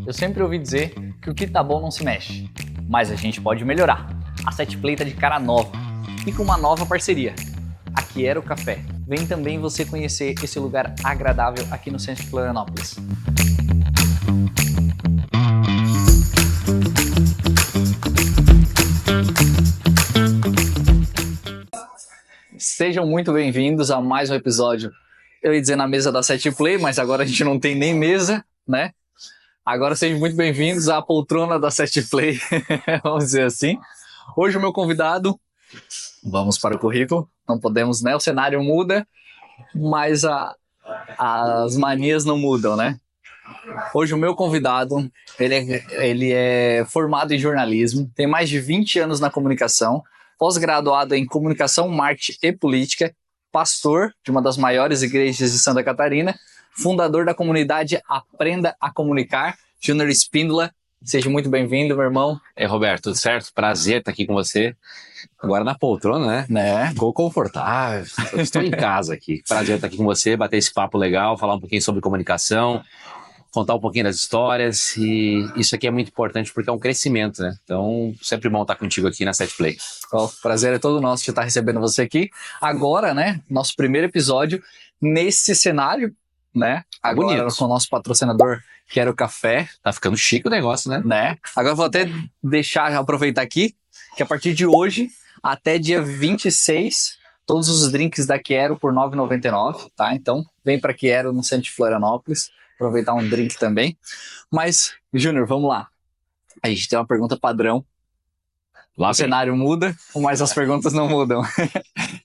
Eu sempre ouvi dizer que o que tá bom não se mexe, mas a gente pode melhorar. A Setplay tá de cara nova e com uma nova parceria. A Quero Café. Vem também você conhecer esse lugar agradável aqui no centro de Florianópolis. Sejam muito bem-vindos a mais um episódio. Eu ia dizer na mesa da Setplay, mas agora a gente não tem nem mesa, né? Agora sejam muito bem-vindos à poltrona da Setplay, vamos dizer assim. Hoje o meu convidado, vamos para o currículo, não podemos, né? O cenário muda, mas as manias não mudam, né? Hoje o meu convidado, ele é formado em jornalismo, tem mais de 20 anos na comunicação, pós-graduado em comunicação, marketing e política, pastor de uma das maiores igrejas de Santa Catarina, fundador da comunidade Aprenda a Comunicar, Júnior Espíndola. Seja muito bem-vindo, meu irmão. Roberto, tudo certo? Prazer estar aqui com você. Agora na poltrona, né? Ficou confortável. Estou em casa aqui. Prazer estar aqui com você, bater esse papo legal, falar um pouquinho sobre comunicação, contar um pouquinho das histórias. E isso aqui é muito importante porque é um crescimento, né? Então, sempre bom estar contigo aqui na Setplay. O prazer é todo nosso de estar recebendo você aqui. Agora, né? Nosso primeiro episódio nesse cenário, né? Agora bonito. Com o nosso patrocinador Quero Café. Tá ficando chique o negócio, né? Agora vou até aproveitar aqui, que a partir de hoje, até dia 26, todos os drinks da Quero por R$ 9,99, tá? Então, vem pra Quero no centro de Florianópolis, aproveitar um drink também. Mas, Júnior, vamos lá. A gente tem uma pergunta padrão. O cenário muda, mas as perguntas não mudam.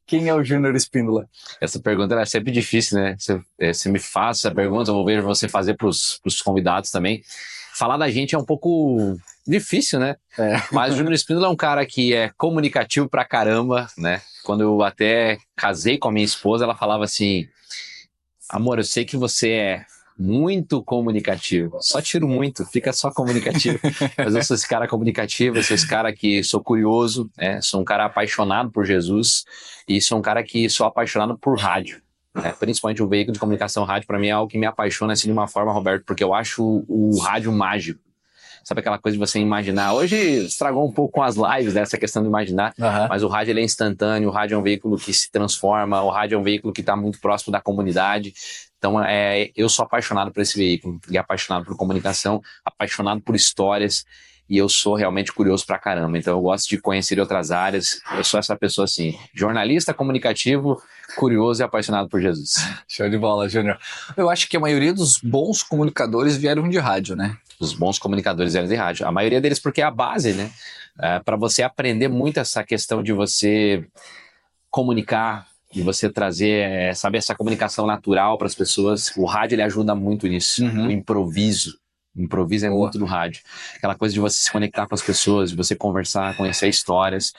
Quem é o Júnior Espíndola? Essa pergunta é sempre difícil, né? Você me faz essa pergunta, eu vou ver você fazer pros convidados também. Falar da gente é um pouco difícil, né? Mas o Júnior Espíndola é um cara que é comunicativo pra caramba, né? Quando eu até casei com a minha esposa, ela falava assim: amor, eu sei que você é muito comunicativo, só tiro muito, fica só comunicativo. Mas eu sou esse cara comunicativo, eu sou esse cara que sou curioso, né? Sou um cara apaixonado por Jesus e sou um cara que sou apaixonado por rádio, né? Principalmente o veículo de comunicação rádio, para mim é algo que me apaixona assim de uma forma, Roberto, porque eu acho o rádio mágico. Sabe aquela coisa de você imaginar? Hoje estragou um pouco com as lives, né, essa questão de imaginar, mas o rádio ele é instantâneo, o rádio é um veículo que se transforma, o rádio é um veículo que está muito próximo da comunidade. Então eu sou apaixonado por esse veículo, e apaixonado por comunicação, apaixonado por histórias, e eu sou realmente curioso pra caramba. Então eu gosto de conhecer outras áreas, eu sou essa pessoa assim, jornalista, comunicativo, curioso e apaixonado por Jesus. Show de bola, Júnior. Eu acho que a maioria dos bons comunicadores vieram de rádio, né? Os bons comunicadores vieram de rádio. A maioria deles porque é a base, né? Para você aprender muito essa questão de você comunicar, de você trazer, sabe, essa comunicação natural para as pessoas. O rádio ele ajuda muito nisso. O improviso. O improviso é muito do rádio. Aquela coisa de você se conectar com as pessoas, de você conversar, conhecer histórias.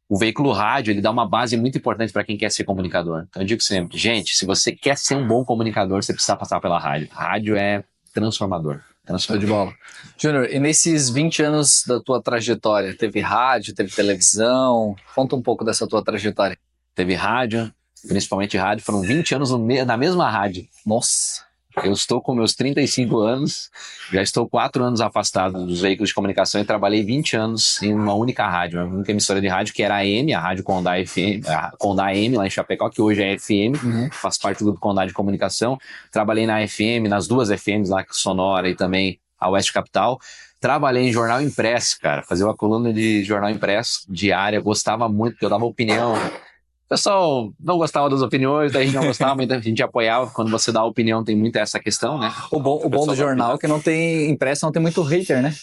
O veículo rádio, ele dá uma base muito importante para quem quer ser comunicador. Então eu digo sempre, gente, se você quer ser um bom comunicador, você precisa passar pela rádio. Rádio é transformador. Show de bola. Júnior, e nesses 20 anos da tua trajetória, teve rádio, teve televisão? Conta um pouco dessa tua trajetória. Teve rádio, principalmente rádio, foram 20 anos na mesma rádio. Nossa! Eu estou com meus 35 anos, já estou 4 anos afastado dos veículos de comunicação e trabalhei 20 anos em uma única rádio, uma única emissora de rádio, que era a AM, a Rádio Condá FM, a Condá AM lá em Chapecó, que hoje é FM, faz parte do grupo Condá de Comunicação. Trabalhei na FM, nas duas FMs lá, Sonora e também a Oeste Capital. Trabalhei em jornal impresso, cara, fazia uma coluna de jornal impresso diária, gostava muito, porque eu dava opinião. O pessoal não gostava das opiniões, daí a gente não gostava, mas a gente apoiava. Quando você dá opinião, tem muito essa questão, né? O bom do jornal é que não tem impresso, não tem muito hater, né?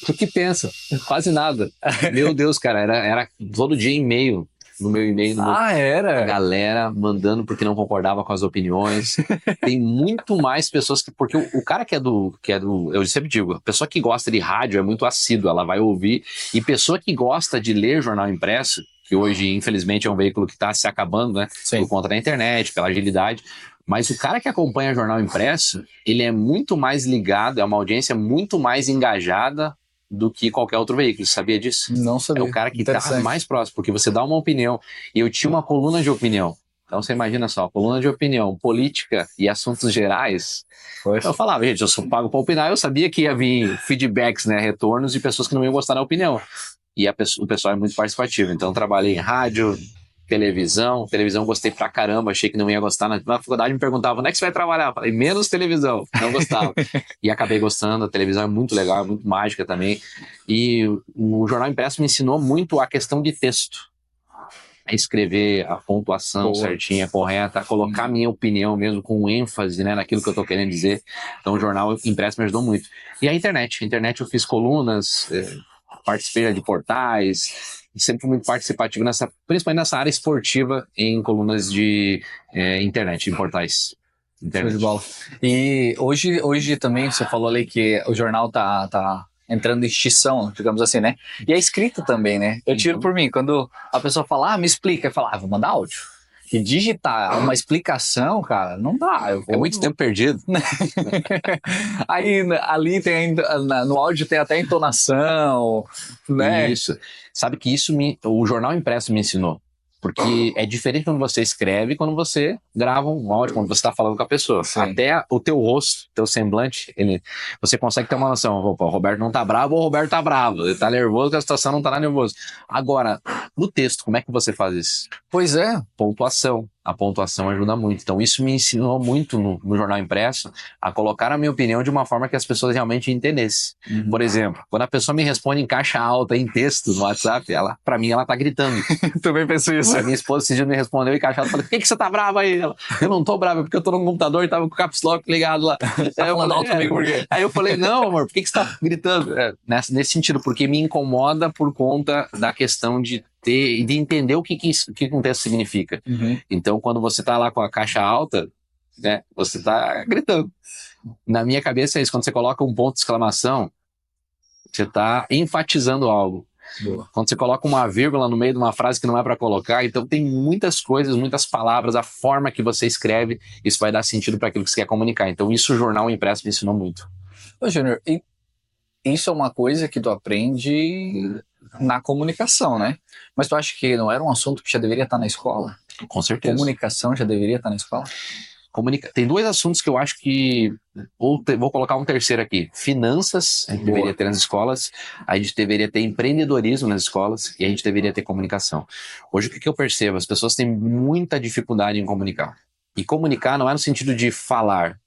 O que pensa? Quase nada. Meu Deus, cara, era todo dia e-mail. No meu e-mail, era? A galera mandando porque não concordava com as opiniões. Tem muito mais pessoas que... Porque o cara que é do... Eu sempre digo, a pessoa que gosta de rádio é muito assídua, ela vai ouvir. E pessoa que gosta de ler jornal impresso, que hoje, infelizmente, é um veículo que está se acabando, né? Sim. Por conta da internet, pela agilidade. Mas o cara que acompanha jornal impresso, ele é muito mais ligado, é uma audiência muito mais engajada do que qualquer outro veículo. Você sabia disso? Não sabia. É o cara que está mais próximo, porque você dá uma opinião. E eu tinha uma coluna de opinião. Então você imagina só, coluna de opinião, política e assuntos gerais. Poxa. Eu falava, gente, eu sou pago para opinar, eu sabia que ia vir feedbacks, né, retornos de pessoas que não iam gostar da opinião. E o pessoal é muito participativo, então eu trabalhei em rádio, televisão gostei pra caramba, achei que não ia gostar. Na faculdade me perguntavam, onde é que você vai trabalhar? Eu falei, menos televisão, não gostava. E acabei gostando, a televisão é muito legal, é muito mágica também. E o jornal impresso me ensinou muito a questão de texto. A escrever a pontuação certinha, correta, a colocar a minha opinião mesmo com ênfase, né, naquilo que eu tô querendo dizer. Então o jornal impresso me ajudou muito. E a internet eu fiz colunas, participei de portais, sempre fui muito participativo principalmente nessa área esportiva em colunas de internet, em portais. Show de bola. E hoje também você falou ali que o jornal tá entrando em extinção, digamos assim, né? E a escrita também, né? Eu tiro por mim, quando a pessoa fala, me explica, eu falo, vou mandar áudio. E digitar uma explicação, cara, não dá. É muito tempo perdido. Aí ali tem ainda, no áudio tem até entonação, né? Isso. Sabe que o jornal impresso me ensinou. Porque é diferente quando você escreve e quando você grava um áudio, quando você está falando com a pessoa. Sim. Até o teu rosto, teu semblante, você consegue ter uma noção. Opa, o Roberto não tá bravo ou o Roberto tá bravo. Ele tá nervoso porque a situação não tá nada nervoso. Agora, no texto, como é que você faz isso? Pois é. Pontuação. A pontuação ajuda muito. Então, isso me ensinou muito no jornal impresso a colocar a minha opinião de uma forma que as pessoas realmente entendessem. Uhum. Por exemplo, quando a pessoa me responde em caixa alta, em texto, no WhatsApp, pra mim, ela tá gritando. Também penso isso. A minha esposa esse dia me respondeu em caixa alta, falei, por que você tá brava aí? Ela, eu não tô brava, porque eu tô no computador e tava com o caps lock ligado lá. Tá falando alto comigo por quê? Aí eu falei, não, amor, por que você tá gritando? Nesse sentido, porque me incomoda por conta da questão de entender o que um texto significa. Uhum. Então, quando você tá lá com a caixa alta, né, você tá gritando. Na minha cabeça é isso, quando você coloca um ponto de exclamação, você tá enfatizando algo. Boa. Quando você coloca uma vírgula no meio de uma frase que não é para colocar, então tem muitas coisas, muitas palavras, a forma que você escreve, isso vai dar sentido para aquilo que você quer comunicar. Então isso o jornal impresso me ensinou muito. Ô, Júnior, isso é uma coisa que tu aprende na comunicação, né? Mas tu acha que não era um assunto que já deveria estar na escola? Com certeza. Comunicação já deveria estar na escola? Tem dois assuntos que eu acho que... Vou colocar um terceiro aqui. Finanças, a gente deveria ter nas escolas. A gente deveria ter empreendedorismo nas escolas. E a gente deveria ter comunicação. Hoje, o que eu percebo? As pessoas têm muita dificuldade em comunicar. E comunicar não é no sentido de falar,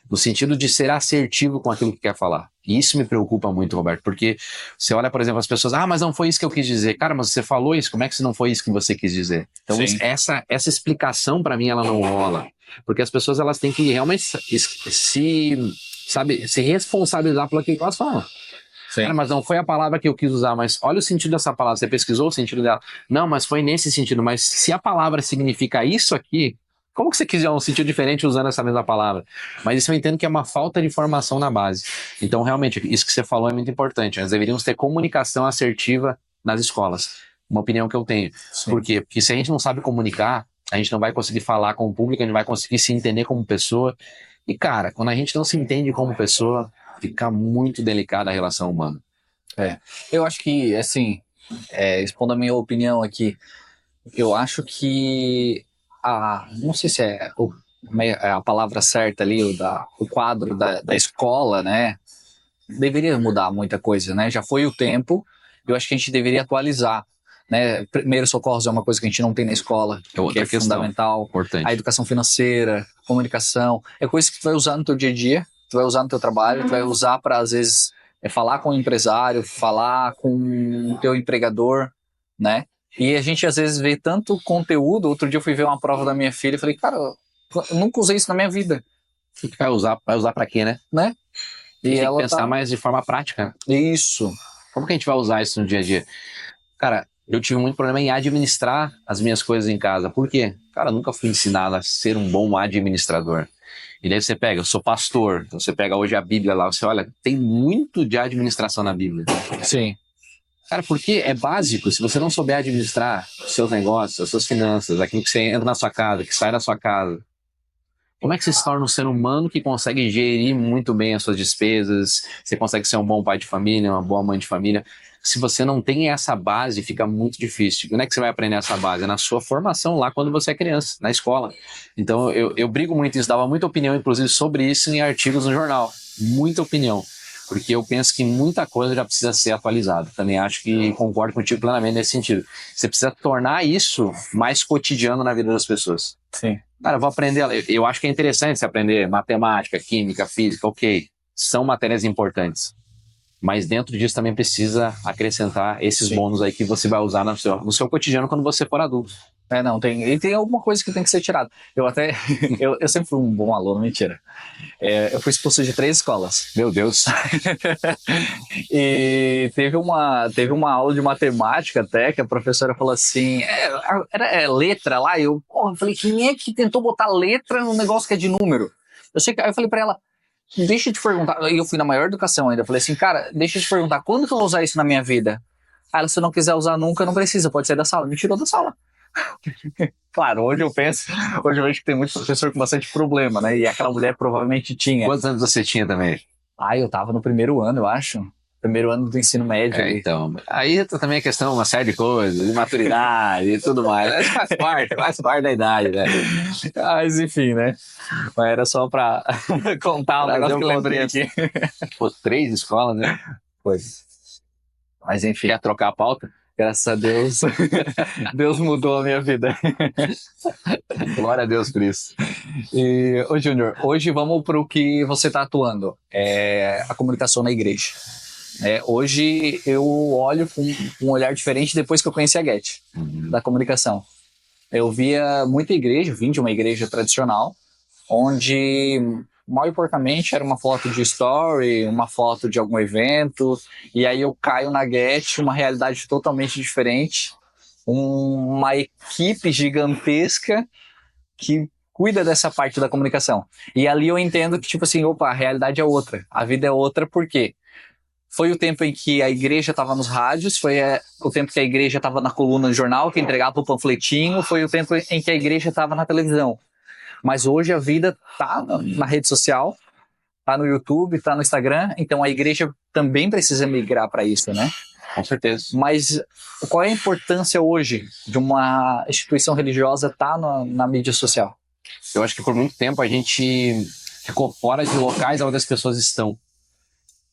no sentido de ser assertivo com aquilo que quer falar. E isso me preocupa muito, Roberto, porque você olha, por exemplo, as pessoas, mas não foi isso que eu quis dizer. Cara, mas você falou isso, como é que não foi isso que você quis dizer? Então, essa explicação, para mim, ela não rola. Porque as pessoas, elas têm que realmente se responsabilizar pelo que elas falam. Cara, mas não foi a palavra que eu quis usar, mas olha o sentido dessa palavra, você pesquisou o sentido dela? Não, mas foi nesse sentido, mas se a palavra significa isso aqui, como que você quiser um sentido diferente usando essa mesma palavra? Mas isso eu entendo que é uma falta de informação na base. Então, realmente, isso que você falou é muito importante. Nós deveríamos ter comunicação assertiva nas escolas. Uma opinião que eu tenho. Sim. Por quê? Porque se a gente não sabe comunicar, a gente não vai conseguir falar com o público, a gente não vai conseguir se entender como pessoa. E, cara, quando a gente não se entende como pessoa, fica muito delicada a relação humana. Eu acho que, assim, expondo a minha opinião aqui, eu acho que não sei se é a palavra certa ali, o quadro da escola, né? Deveria mudar muita coisa, né? Já foi o tempo, eu acho que a gente deveria atualizar, né? Primeiros socorros é uma coisa que a gente não tem na escola, que é fundamental. Importante. A educação financeira, comunicação, é coisa que tu vai usar no teu dia a dia, tu vai usar no teu trabalho, tu vai usar para, às vezes, falar com o empresário, falar com o teu empregador, né? E a gente às vezes vê tanto conteúdo. Outro dia eu fui ver uma prova da minha filha e falei, cara, eu nunca usei isso na minha vida. O que vai usar pra quê, né? E tem que pensar mais de forma prática. Isso. Como que a gente vai usar isso no dia a dia? Cara, eu tive muito problema em administrar as minhas coisas em casa. Por quê? Cara, eu nunca fui ensinado a ser um bom administrador. E daí você pega, eu sou pastor, então você pega hoje a Bíblia lá, você olha, tem muito de administração na Bíblia. Sim. Cara, porque é básico, se você não souber administrar os seus negócios, as suas finanças, aquilo que você entra na sua casa, que sai da sua casa, como é que você se torna um ser humano que consegue gerir muito bem as suas despesas, você consegue ser um bom pai de família, uma boa mãe de família? Se você não tem essa base, fica muito difícil. Onde é que você vai aprender essa base? É na sua formação lá quando você é criança, na escola. Então eu brigo muito isso, dava muita opinião, inclusive, sobre isso em artigos no jornal. Muita opinião. Porque eu penso que muita coisa já precisa ser atualizada. Também acho que concordo contigo plenamente nesse sentido. Você precisa tornar isso mais cotidiano na vida das pessoas. Sim. Cara, eu vou aprender. Eu acho que é interessante você aprender matemática, química, física, ok. São matérias importantes. Mas dentro disso também precisa acrescentar esses bônus aí que você vai usar no seu cotidiano quando você for adulto. Não, tem alguma coisa que tem que ser tirada. Eu sempre fui um bom aluno, mentira. Eu fui expulso de 3 escolas. Meu Deus. E teve uma aula de matemática até, que a professora falou assim, era letra lá, eu falei, quem é que tentou botar letra no negócio que é de número? Aí eu falei pra ela, deixa eu te perguntar, e eu fui na maior educação ainda, falei assim, cara, deixa eu te perguntar, quando que eu vou usar isso na minha vida? Aí ela, se eu não quiser usar nunca, não precisa, pode sair da sala. Me tirou da sala. Claro, hoje eu vejo que tem muito professor com bastante problema, né? E aquela mulher provavelmente tinha. Quantos anos você tinha também? Eu tava no primeiro ano, eu acho. Primeiro ano do ensino médio. Então, aí também a questão, uma série de coisas, de maturidade e tudo mais. Faz parte da idade, né? Mas enfim, né? Mas era só pra contar um negócio que eu lembrei aqui. Pô, 3 escolas, né? Pois. Mas enfim. Quer trocar a pauta? Graças a Deus, Deus mudou a minha vida. Glória a Deus por isso. E, Júnior, hoje vamos para o que você está atuando, a comunicação na igreja. Hoje eu olho com um olhar diferente depois que eu conheci a Get, da comunicação. Eu via muita igreja, vim de uma igreja tradicional, onde mal e porcamente era uma foto de story, uma foto de algum evento, e aí eu caio na Get, uma realidade totalmente diferente, uma equipe gigantesca que cuida dessa parte da comunicação. E ali eu entendo que, tipo assim, a realidade é outra, a vida é outra, por quê? Foi o tempo em que a igreja estava nos rádios, foi o tempo que a igreja estava na coluna do jornal, que entregava o panfletinho, foi o tempo em que a igreja estava na televisão. Mas hoje a vida tá na rede social, tá no YouTube, tá no Instagram, então a igreja também precisa migrar para isso, né? Com certeza. Mas qual é a importância hoje de uma instituição religiosa estar na mídia social? Eu acho que por muito tempo a gente ficou fora de locais onde as pessoas estão.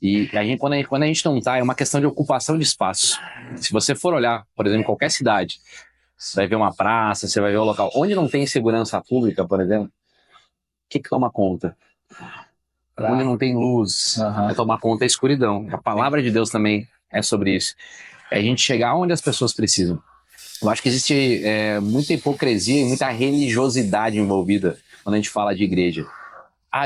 E quando a gente não tá, é uma questão de ocupação de espaço. Se você for olhar, por exemplo, em qualquer cidade, você vai ver uma praça, você vai ver um local onde não tem segurança pública, por exemplo, o que toma conta? Onde não tem luz, vai tomar conta a escuridão. A palavra de Deus também é sobre isso. É a gente chegar onde as pessoas precisam. Eu acho que existe muita hipocrisia e muita religiosidade envolvida quando a gente fala de igreja.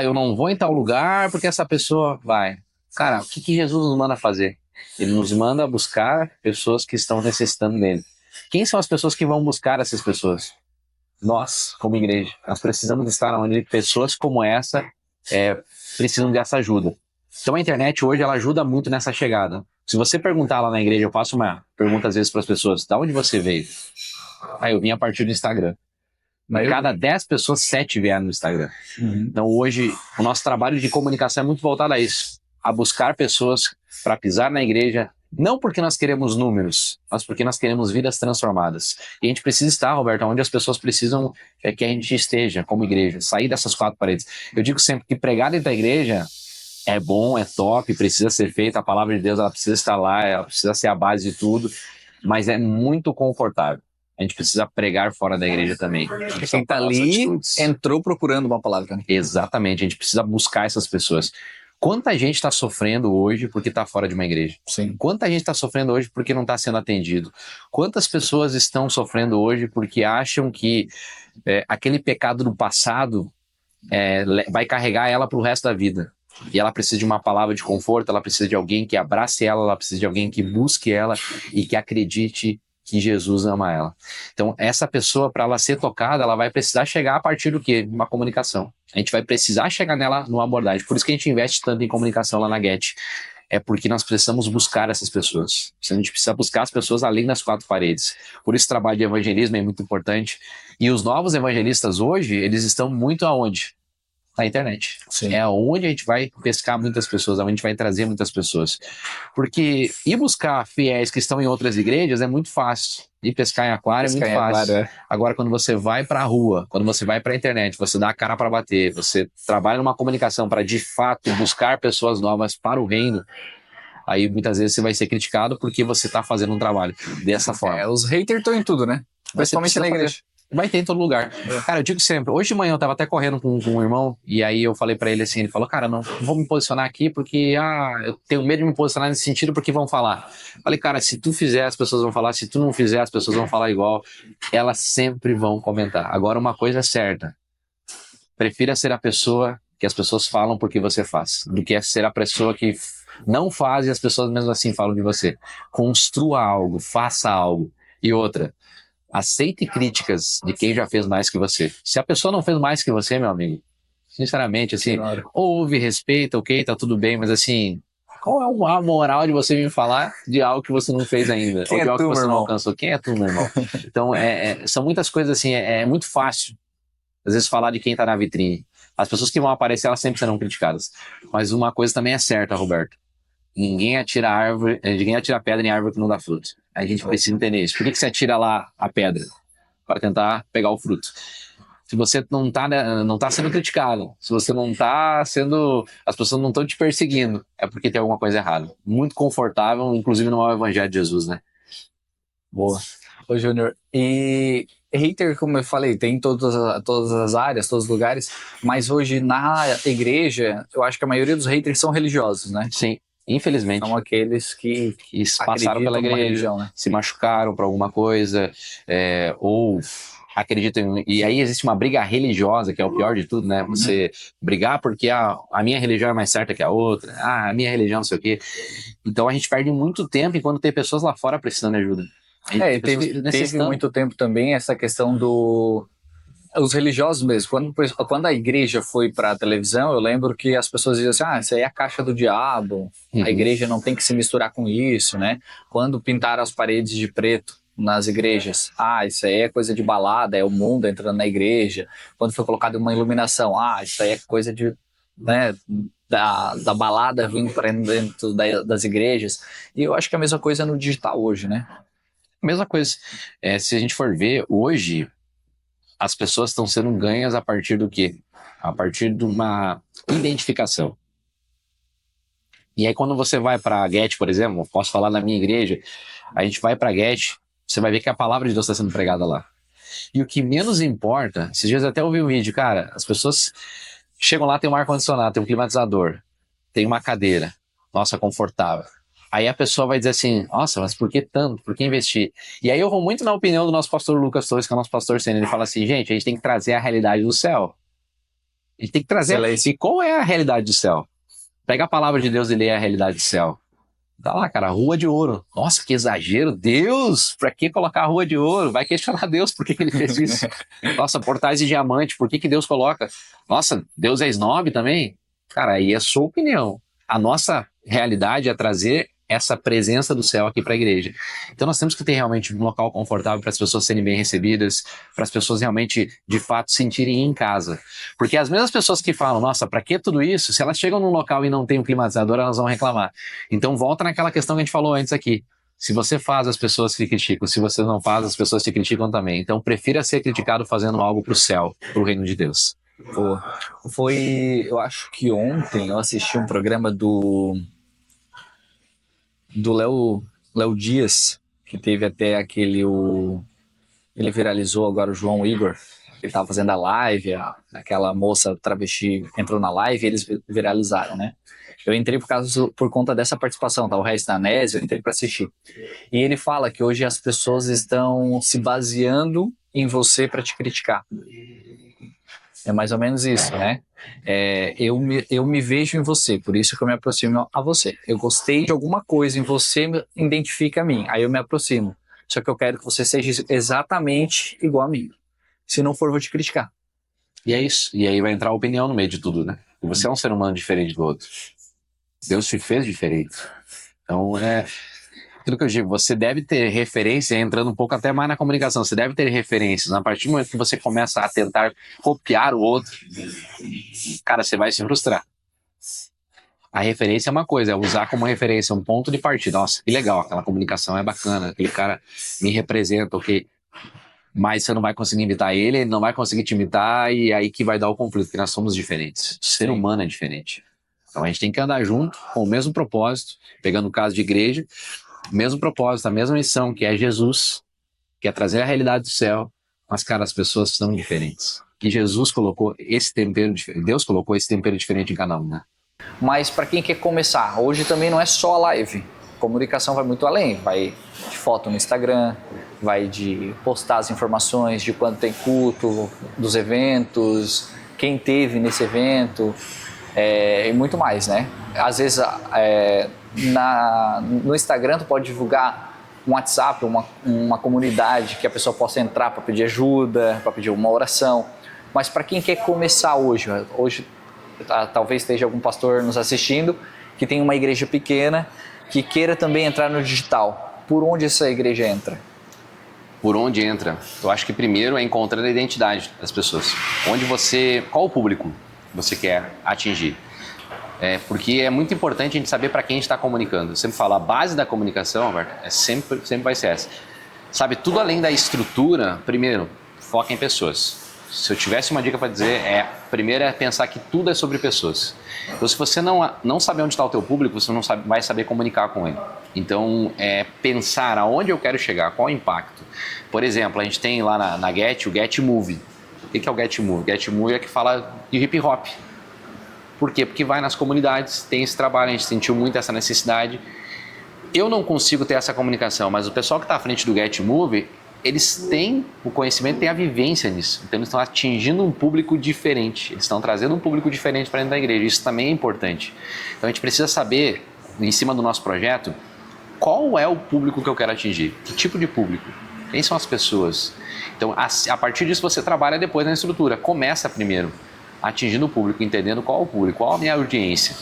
Eu não vou em tal lugar porque essa pessoa vai. Cara, o que Jesus nos manda fazer? Ele nos manda buscar pessoas que estão necessitando dele. Quem são as pessoas que vão buscar essas pessoas? Nós, como igreja. Nós precisamos estar onde pessoas como essa precisam dessa ajuda. Então a internet hoje ela ajuda muito nessa chegada. Se você perguntar lá na igreja, eu faço uma pergunta às vezes para as pessoas, da onde você veio? Eu vim a partir do Instagram. Mas cada 10 pessoas, 7 vieram no Instagram. Então hoje o nosso trabalho de comunicação é muito voltado a isso. A buscar pessoas para pisar na igreja, não porque nós queremos números, mas porque nós queremos vidas transformadas. E a gente precisa estar, Roberto, onde as pessoas precisam que a gente esteja como igreja, sair dessas 4 paredes. Eu digo sempre que pregar dentro da igreja é bom, é top, precisa ser feito, a palavra de Deus ela precisa estar lá, ela precisa ser a base de tudo, mas é muito confortável. A gente precisa pregar fora da igreja também. Quem está ali entrou procurando uma palavra. Né? Exatamente, a gente precisa buscar essas pessoas. Quanta gente está sofrendo hoje porque está fora de uma igreja? Sim. Quanta gente está sofrendo hoje porque não está sendo atendido? Quantas pessoas estão sofrendo hoje porque acham que aquele pecado do passado vai carregar ela para o resto da vida? E ela precisa de uma palavra de conforto, ela precisa de alguém que abrace ela precisa de alguém que busque ela e que acredite que Jesus ama ela. Então, essa pessoa, para ela ser tocada, ela vai precisar chegar a partir do quê? Uma comunicação. A gente vai precisar chegar nela numa abordagem. Por isso que a gente investe tanto em comunicação lá na Get. É porque nós precisamos buscar essas pessoas. A gente precisa buscar as pessoas além das 4 paredes. Por isso o trabalho de evangelismo é muito importante. E os novos evangelistas hoje, eles estão muito aonde? Na internet. Sim. É onde a gente vai pescar muitas pessoas, onde a gente vai trazer muitas pessoas. Porque ir buscar fiéis que estão em outras igrejas é muito fácil. Ir pescar em aquário é muito fácil. Agora, quando você vai para a rua, quando você vai para a internet, você dá a cara para bater, você trabalha numa comunicação para, de fato, buscar pessoas novas para o reino, aí muitas vezes você vai ser criticado porque você está fazendo um trabalho dessa forma. Os haters estão em tudo, né? Principalmente na igreja. Vai ter em todo lugar. Cara, eu digo sempre, hoje de manhã eu tava até correndo com um irmão, e aí eu falei pra ele assim, ele falou, cara, não vou me posicionar aqui porque, eu tenho medo de me posicionar nesse sentido porque vão falar. Falei, cara, se tu fizer, as pessoas vão falar, se tu não fizer, as pessoas vão falar igual. Elas sempre vão comentar. Agora, uma coisa é certa, prefira ser a pessoa que as pessoas falam porque você faz, do que ser a pessoa que não faz e as pessoas mesmo assim falam de você. Construa algo, faça algo. E outra, aceite críticas de quem já fez mais que você. Se a pessoa não fez mais que você, meu amigo, sinceramente, assim, ouve, respeita, ok, tá tudo bem, mas assim, qual é a moral de você me falar de algo que você não fez ainda? Quem ou de é algo tu, que você meu não irmão? alcançou? Quem é tu, meu irmão? Então, são muitas coisas assim, é muito fácil, às vezes, falar de quem tá na vitrine. As pessoas que vão aparecer, elas sempre serão criticadas. Mas uma coisa também é certa, Roberto. Ninguém atira pedra em árvore que não dá fruto. A gente precisa entender isso. Por que você atira lá a pedra? Para tentar pegar o fruto. Se você não tá sendo criticado, se você não tá sendo... As pessoas não estão te perseguindo, é porque tem alguma coisa errada. Muito confortável, inclusive no Evangelho de Jesus, né? Boa. Ô, Júnior, e hater, como eu falei, tem em todas as áreas, todos os lugares, mas hoje na igreja, eu acho que a maioria dos haters são religiosos, né? Sim. Infelizmente. São aqueles que passaram pela igreja, religião, né? se machucaram por alguma coisa, ou acreditam. E aí existe uma briga religiosa, que é o pior de tudo, né? Você brigar porque a minha religião é mais certa que a outra, a minha religião não sei o quê. Então a gente perde muito tempo enquanto tem pessoas lá fora precisando de ajuda. Teve muito tempo também essa questão os religiosos mesmo, quando a igreja foi para a televisão, eu lembro que as pessoas diziam assim, isso aí é a caixa do diabo, a igreja não tem que se misturar com isso, né? Quando pintaram as paredes de preto nas igrejas, isso aí é coisa de balada, é o mundo entrando na igreja. Quando foi colocado uma iluminação, isso aí é coisa de, né, da balada vindo para dentro das igrejas. E eu acho que é a mesma coisa no digital hoje, né? Mesma coisa. Se a gente for ver, hoje as pessoas estão sendo ganhas a partir do quê? A partir de uma identificação. E aí quando você vai para a Get, por exemplo, posso falar na minha igreja, a gente vai para a Get, você vai ver que a palavra de Deus está sendo pregada lá. E o que menos importa, esses dias eu até ouvi um vídeo, cara, as pessoas chegam lá, tem um ar-condicionado, tem um climatizador, tem uma cadeira, nossa, confortável. Aí a pessoa vai dizer assim, nossa, mas por que tanto? Por que investir? E aí eu vou muito na opinião do nosso pastor Lucas Torres, que é o nosso pastor sênior. Ele fala assim, gente, a gente tem que trazer a realidade do céu. A gente tem que trazer... E qual é a realidade do céu? Pega a palavra de Deus e lê a realidade do céu. Tá lá, cara, rua de ouro. Nossa, que exagero. Deus, pra que colocar a rua de ouro? Vai questionar Deus por que ele fez isso. Nossa, portais de diamante, por que Deus coloca? Nossa, Deus é snob também? Cara, aí é sua opinião. A nossa realidade é trazer essa presença do céu aqui para a igreja. Então nós temos que ter realmente um local confortável para as pessoas serem bem recebidas, para as pessoas realmente, de fato, se sentirem em casa. Porque as mesmas pessoas que falam, nossa, para que tudo isso? Se elas chegam num local e não tem um climatizador, elas vão reclamar. Então volta naquela questão que a gente falou antes aqui. Se você faz, as pessoas te criticam. Se você não faz, as pessoas te criticam também. Então prefira ser criticado fazendo algo para o céu, para o reino de Deus. Eu acho que ontem eu assisti um programa do Léo Dias, que teve até ele viralizou agora, o João Igor, ele tava fazendo a live, aquela moça travesti entrou na live e eles viralizaram, né? Eu entrei por conta dessa participação, tá? O resto da Nésia, eu entrei para assistir. E ele fala que hoje as pessoas estão se baseando em você para te criticar. É mais ou menos isso, né? Eu me vejo em você, por isso que eu me aproximo a você. Eu gostei de alguma coisa em você, identifica a mim, aí eu me aproximo. Só que eu quero que você seja exatamente igual a mim. Se não for, vou te criticar. E é isso. E aí vai entrar a opinião no meio de tudo, né? Você é um ser humano diferente do outro. Deus te fez diferente. Então, Aquilo que eu digo, você deve ter referência, entrando um pouco até mais na comunicação, você deve ter referências. A partir do momento que você começa a tentar copiar o outro, cara, você vai se frustrar. A referência é uma coisa, é usar como referência um ponto de partida. Nossa, que legal, aquela comunicação é bacana, aquele cara me representa, ok. Mas você não vai conseguir imitar ele não vai conseguir te imitar, e aí que vai dar o conflito, porque nós somos diferentes. O ser humano é diferente. Então a gente tem que andar junto com o mesmo propósito, pegando o caso de igreja, o mesmo propósito, a mesma missão, que é Jesus, que é trazer a realidade do céu, mas, cara, as pessoas são diferentes. E Jesus colocou esse tempero diferente, Deus colocou esse tempero diferente em cada um, né? Mas para quem quer começar, hoje também não é só a live. Comunicação vai muito além, vai de foto no Instagram, vai de postar as informações de quando tem culto, dos eventos, quem teve nesse evento, e muito mais, né? Às vezes no Instagram tu pode divulgar um WhatsApp, uma comunidade que a pessoa possa entrar para pedir ajuda, para pedir uma oração. Mas para quem quer começar hoje talvez esteja algum pastor nos assistindo que tem uma igreja pequena que queira também entrar no digital. Por onde essa igreja entra? Por onde entra? Eu acho que primeiro é encontrar a identidade das pessoas. Qual o público você quer atingir? Porque é muito importante a gente saber para quem a gente está comunicando. Eu sempre falo, a base da comunicação, Alberto, sempre vai ser essa. Sabe, tudo além da estrutura, primeiro, foca em pessoas. Se eu tivesse uma dica para dizer, primeiro é pensar que tudo é sobre pessoas. Então, se você não saber onde está o teu público, você não vai saber comunicar com ele. Então, pensar aonde eu quero chegar, qual o impacto. Por exemplo, a gente tem lá na Get o Get Move. O que é o Get Move? Get Move é que fala de hip hop. Por quê? Porque vai nas comunidades, tem esse trabalho, a gente sentiu muito essa necessidade. Eu não consigo ter essa comunicação, mas o pessoal que está à frente do Get Move, eles têm o conhecimento, têm a vivência nisso. Então eles estão atingindo um público diferente, eles estão trazendo um público diferente para dentro da igreja. Isso também é importante. Então a gente precisa saber, em cima do nosso projeto, qual é o público que eu quero atingir, que tipo de público, quem são as pessoas. Então a partir disso você trabalha depois na estrutura. Começa primeiro atingindo o público, entendendo qual é o público, qual a minha audiência.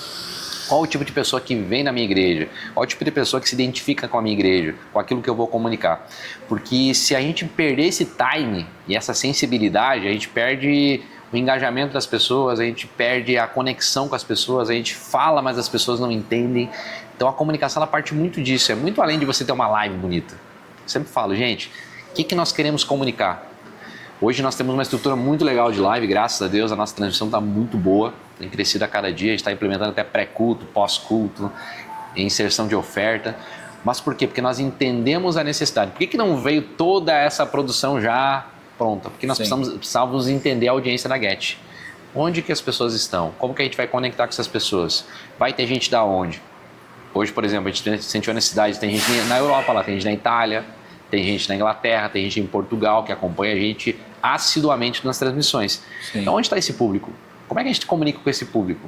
Qual o tipo de pessoa que vem na minha igreja? Qual o tipo de pessoa que se identifica com a minha igreja? Com aquilo que eu vou comunicar? Porque se a gente perder esse time e essa sensibilidade, a gente perde o engajamento das pessoas, a gente perde a conexão com as pessoas, a gente fala, mas as pessoas não entendem. Então a comunicação, ela parte muito disso, é muito além de você ter uma live bonita. Eu sempre falo, gente, o que nós queremos comunicar? Hoje nós temos uma estrutura muito legal de live, graças a Deus, a nossa transmissão está muito boa, tem crescido a cada dia, a gente está implementando até pré-culto, pós-culto, inserção de oferta. Mas por quê? Porque nós entendemos a necessidade. Por que não veio toda essa produção já pronta? Porque nós precisávamos entender a audiência da Get. Onde que as pessoas estão? Como que a gente vai conectar com essas pessoas? Vai ter gente da onde? Hoje, por exemplo, a gente sentiu a necessidade, tem gente na Europa, lá tem gente na Itália, tem gente na Inglaterra, tem gente em Portugal que acompanha a gente assiduamente nas transmissões. Sim. Então, onde está esse público? Como é que a gente comunica com esse público?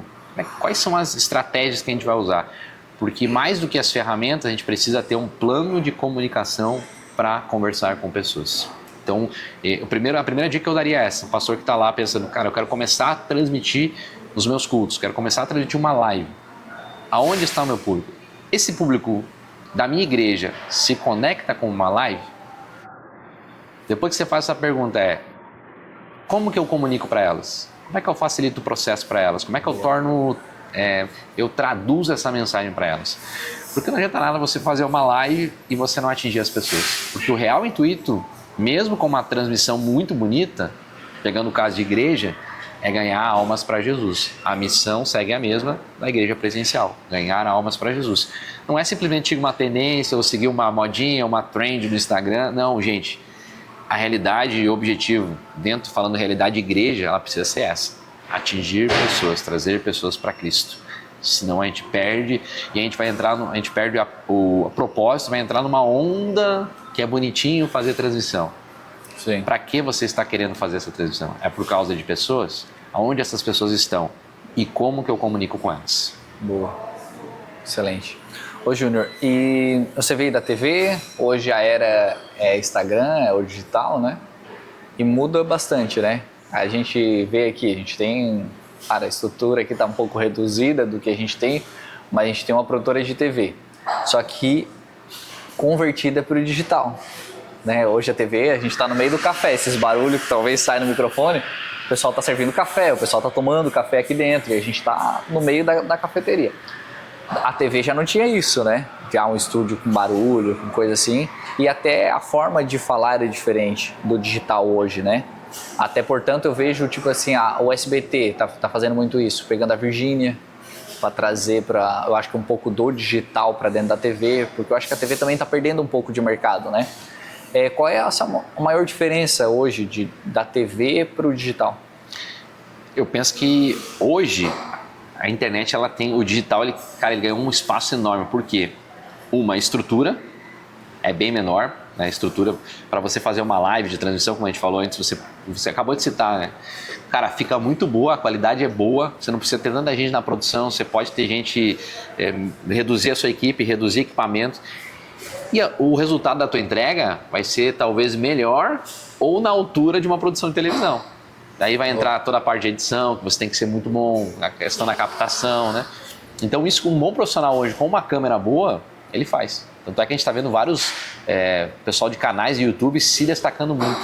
Quais são as estratégias que a gente vai usar? Porque mais do que as ferramentas, a gente precisa ter um plano de comunicação para conversar com pessoas. Então, a primeira dica que eu daria é essa. O pastor que está lá pensando, cara, eu quero começar a transmitir os meus cultos, quero começar a transmitir uma live. Aonde está o meu público? Esse público da minha igreja se conecta com uma live? Depois que você faz essa pergunta como que eu comunico para elas? Como é que eu facilito o processo para elas? Como é que eu traduzo essa mensagem para elas? Porque não adianta nada você fazer uma live e você não atingir as pessoas. Porque o real intuito, mesmo com uma transmissão muito bonita, pegando o caso de igreja, é ganhar almas para Jesus. A missão segue a mesma da igreja presencial, ganhar almas para Jesus. Não é simplesmente seguir uma tendência ou seguir uma modinha, uma trend no Instagram. Não, gente. A realidade e o objetivo, falando realidade de igreja, ela precisa ser essa. Atingir pessoas, trazer pessoas para Cristo. Senão a gente perde e a gente perde o propósito, vai entrar numa onda que é bonitinho fazer transmissão. Para que você está querendo fazer essa transmissão? É por causa de pessoas? Aonde essas pessoas estão? E como que eu comunico com elas? Boa. Excelente. Ô Júnior, e você veio da TV, hoje a era é Instagram, é o digital, né? E muda bastante, né? A gente vê aqui, a gente tem a estrutura que está um pouco reduzida do que a gente tem, mas a gente tem uma produtora de TV. Só que convertida para o digital. Né? Hoje a TV, a gente está no meio do café, esses barulhos que talvez saem no microfone, o pessoal está servindo café, o pessoal está tomando café aqui dentro e a gente está no meio da cafeteria. A TV já não tinha isso, né? Tinha um estúdio com barulho, com coisa assim, e até a forma de falar é diferente do digital hoje, né? Até, portanto, eu vejo, tipo assim, o SBT tá fazendo muito isso, pegando a Virgínia para trazer eu acho que um pouco do digital para dentro da TV, porque eu acho que a TV também está perdendo um pouco de mercado, né? Qual é a maior diferença hoje da TV para o digital? Eu penso que hoje a internet, ela tem, o digital, ele ganhou um espaço enorme. Por quê? Uma estrutura é bem menor, né? A estrutura para você fazer uma live de transmissão, como a gente falou antes, você acabou de citar, né? Cara, fica muito boa, a qualidade é boa, você não precisa ter tanta gente na produção, você pode ter gente, reduzir a sua equipe, reduzir equipamento. E o resultado da tua entrega vai ser talvez melhor ou na altura de uma produção de televisão. Daí vai entrar toda a parte de edição, que você tem que ser muito bom, a questão da captação, né? Então isso, um bom profissional hoje, com uma câmera boa, ele faz. Tanto é que a gente está vendo vários pessoal de canais de YouTube se destacando muito.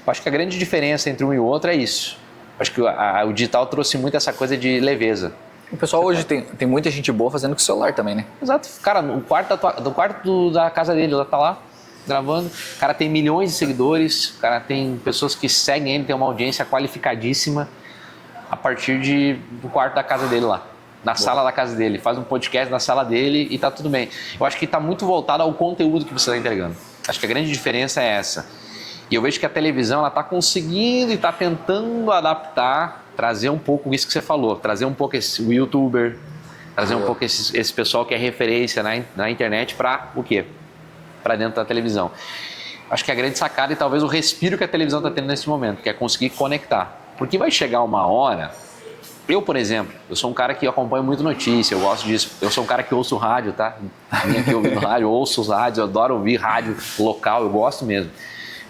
Eu acho que a grande diferença entre um e o outro é isso. Eu acho que o digital trouxe muito essa coisa de leveza. O pessoal hoje tem muita gente boa fazendo com o celular também, né? Exato. Cara, no quarto da casa dele, ela tá lá gravando. O cara tem milhões de seguidores, o cara tem pessoas que seguem ele, tem uma audiência qualificadíssima a partir do quarto da casa dele lá, na sala da casa dele. Faz um podcast na sala dele e tá tudo bem. Eu acho que tá muito voltado ao conteúdo que você está entregando. Acho que a grande diferença é essa. E eu vejo que a televisão, ela tá conseguindo e tá tentando adaptar, trazer um pouco isso que você falou, trazer um pouco o youtuber, trazer um pouco esse pessoal que é referência na internet para o quê? Para dentro da televisão. Acho que a grande sacada e talvez o respiro que a televisão está tendo nesse momento, que é conseguir conectar. Porque vai chegar uma hora, eu, por exemplo, eu sou um cara que acompanha muito notícia, eu gosto disso, eu sou um cara que ouço rádio, tá? Vim aqui ouvindo rádio, ouço os rádios, eu adoro ouvir rádio local, eu gosto mesmo.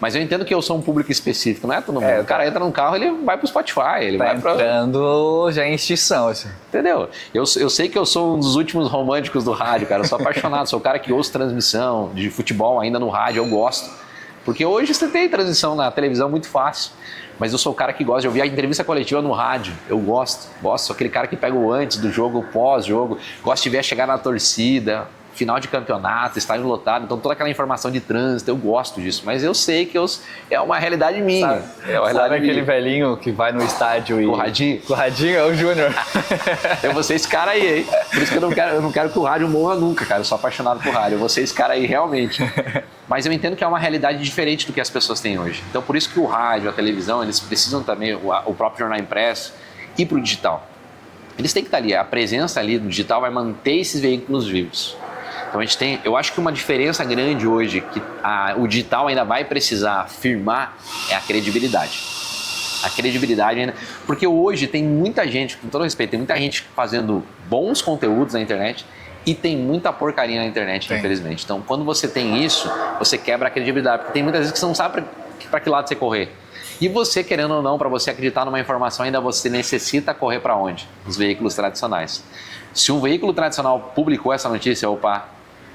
Mas eu entendo que eu sou um público específico, não é todo mundo. O cara entra num carro, ele vai pro Spotify, ele vai pra... entrando já em extinção, assim. Entendeu? Eu sei que eu sou um dos últimos românticos do rádio, cara. Eu sou apaixonado, sou o cara que ouço transmissão de futebol ainda no rádio, eu gosto. Porque hoje você tem transmissão na televisão muito fácil. Mas eu sou o cara que gosta de ouvir a entrevista coletiva no rádio. Eu gosto. Sou aquele cara que pega o antes do jogo, o pós-jogo. Gosto de ver a chegada na torcida, final de campeonato, estádio lotado, então toda aquela informação de trânsito, eu gosto disso, mas eu sei que é uma realidade minha. Sabe aquele velhinho que vai no estádio e... Com o radinho? Com o radinho é o Júnior. Eu vou ser esse cara aí, hein? Por isso que eu não quero que o rádio morra nunca, cara. Eu sou apaixonado por rádio, eu vou ser esse cara aí realmente. Mas eu entendo que é uma realidade diferente do que as pessoas têm hoje. Então por isso que o rádio, a televisão, eles precisam também, o próprio jornal impresso, ir para o digital. Eles têm que estar ali, a presença ali do digital vai manter esses veículos vivos. Então a gente tem, eu acho que uma diferença grande hoje que o digital ainda vai precisar firmar é a credibilidade. A credibilidade ainda, porque hoje tem muita gente, com todo respeito, tem muita gente fazendo bons conteúdos na internet e tem muita porcaria na internet, infelizmente. Então quando você tem isso, você quebra a credibilidade, porque tem muitas vezes que você não sabe para que lado você correr. E você, querendo ou não, para você acreditar numa informação, ainda você necessita correr para onde? Nos veículos tradicionais. Se um veículo tradicional publicou essa notícia, opa,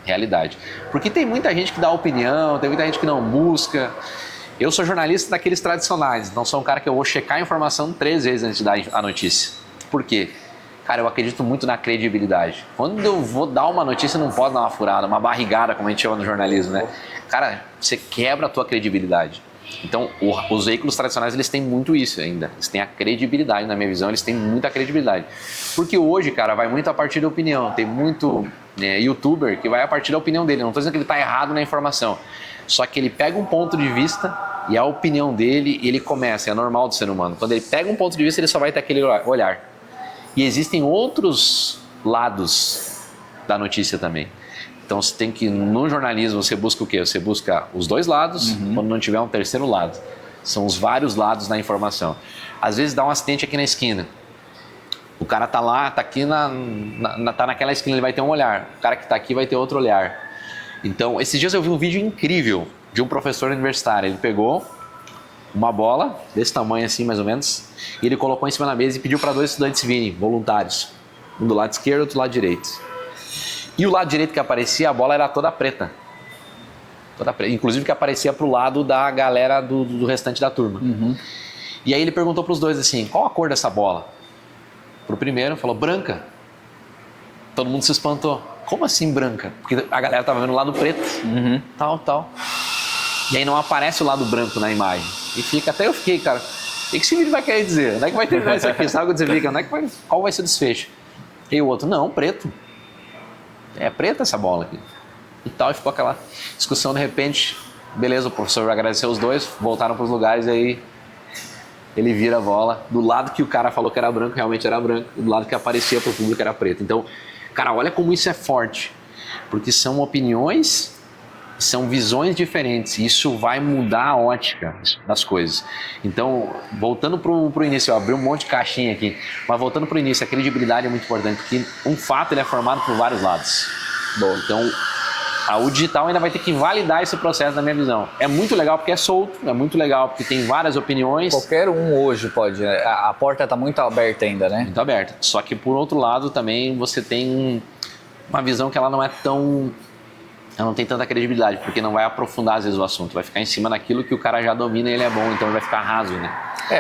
realidade. Porque tem muita gente que dá opinião, tem muita gente que não busca. Eu sou jornalista daqueles tradicionais, então sou um cara que eu vou checar a informação 3 vezes antes de dar a notícia. Por quê? Cara, eu acredito muito na credibilidade. Quando eu vou dar uma notícia, não pode dar uma furada, uma barrigada, como a gente chama no jornalismo, né? Cara, você quebra a tua credibilidade. Então, os veículos tradicionais, eles têm muito isso ainda. Eles têm a credibilidade, na minha visão, eles têm muita credibilidade. Porque hoje, cara, vai muito a partir da opinião. Tem muito youtuber que vai a partir da opinião dele. Não estou dizendo que ele está errado na informação. Só que ele pega um ponto de vista e a opinião dele, ele começa, é normal do ser humano. Quando ele pega um ponto de vista, ele só vai ter aquele olhar. E existem outros lados da notícia também. Então você tem que, no jornalismo, você busca o quê? Você busca os 2 lados, quando não tiver um terceiro lado. São os vários lados da informação. Às vezes dá um acidente aqui na esquina. O cara tá lá, tá aqui, tá naquela esquina, ele vai ter um olhar. O cara que tá aqui vai ter outro olhar. Então, esses dias eu vi um vídeo incrível de um professor universitário. Ele pegou uma bola, desse tamanho assim, mais ou menos, e ele colocou em cima da mesa e pediu para 2 estudantes virem, voluntários. Um do lado esquerdo, outro do lado direito. E o lado direito que aparecia, a bola era toda preta. Toda preta. Inclusive que aparecia pro lado da galera do restante da turma. E aí ele perguntou pros dois assim, qual a cor dessa bola? Pro primeiro, falou branca. Todo mundo se espantou. Como assim branca? Porque a galera tava vendo o lado preto. Tal. E aí não aparece o lado branco na imagem. E fica, até eu fiquei, cara, o que esse vídeo vai querer dizer? Onde é que vai terminar isso aqui? Sabe quando você fica? Qual vai ser o desfecho? E o outro, não, preto. É preta essa bola aqui. E tal, e ficou aquela discussão de repente. Beleza, o professor agradeceu os dois, voltaram pros lugares e aí ele vira a bola. Do lado que o cara falou que era branco, realmente era branco. E do lado que aparecia pro público era preto. Então, cara, olha como isso é forte. Porque são opiniões, são visões diferentes. E isso vai mudar a ótica das coisas. Então, voltando pro início, eu abri um monte de caixinha aqui. Mas voltando pro início, a credibilidade é muito importante. Porque um fato ele é formado por vários lados. Bom, então, o digital ainda vai ter que validar esse processo na minha visão. É muito legal porque é solto, é muito legal porque tem várias opiniões. Qualquer um hoje pode, né? A porta está muito aberta ainda, né? Muito aberta. Só que por outro lado também você tem uma visão que ela não é tão... Ela não tem tanta credibilidade, porque não vai aprofundar às vezes o assunto. Vai ficar em cima daquilo que o cara já domina e ele é bom, então ele vai ficar raso, né?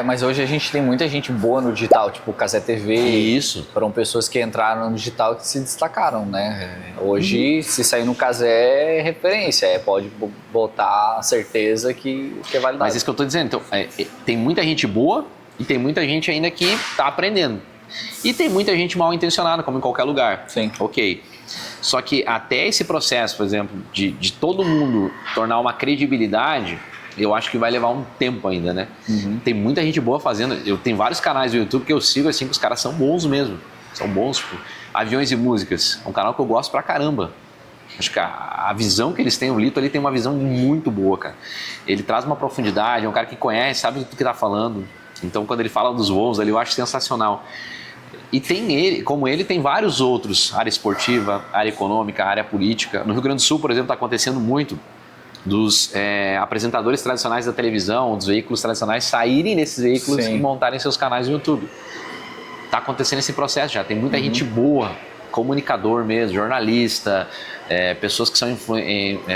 Mas hoje a gente tem muita gente boa no digital, tipo Cazé TV. Isso. Foram pessoas que entraram no digital e que se destacaram, né? Hoje, se sair no Cazé, é referência. Pode botar certeza que é validado. Mas isso que eu tô dizendo. Então, tem muita gente boa e tem muita gente ainda que tá aprendendo. E tem muita gente mal intencionada, como em qualquer lugar. Sim. Ok. Só que até esse processo, por exemplo, de todo mundo tornar uma credibilidade, eu acho que vai levar um tempo ainda, né? Tem muita gente boa fazendo. Eu tenho vários canais do YouTube que eu sigo assim, que os caras são bons mesmo. São bons, tipo, Aviões e Músicas. É um canal que eu gosto pra caramba. Acho que a visão que eles têm, o Lito ali tem uma visão muito boa, cara. Ele traz uma profundidade, é um cara que conhece, sabe do que tá falando. Então, quando ele fala dos voos ali, eu acho sensacional. E tem ele, como ele, tem vários outros, área esportiva, área econômica, área política. No Rio Grande do Sul, por exemplo, está acontecendo muito dos apresentadores tradicionais da televisão, dos veículos tradicionais, saírem desses veículos e montarem seus canais no YouTube. Está acontecendo esse processo já, tem muita gente boa, comunicador mesmo, jornalista, pessoas que são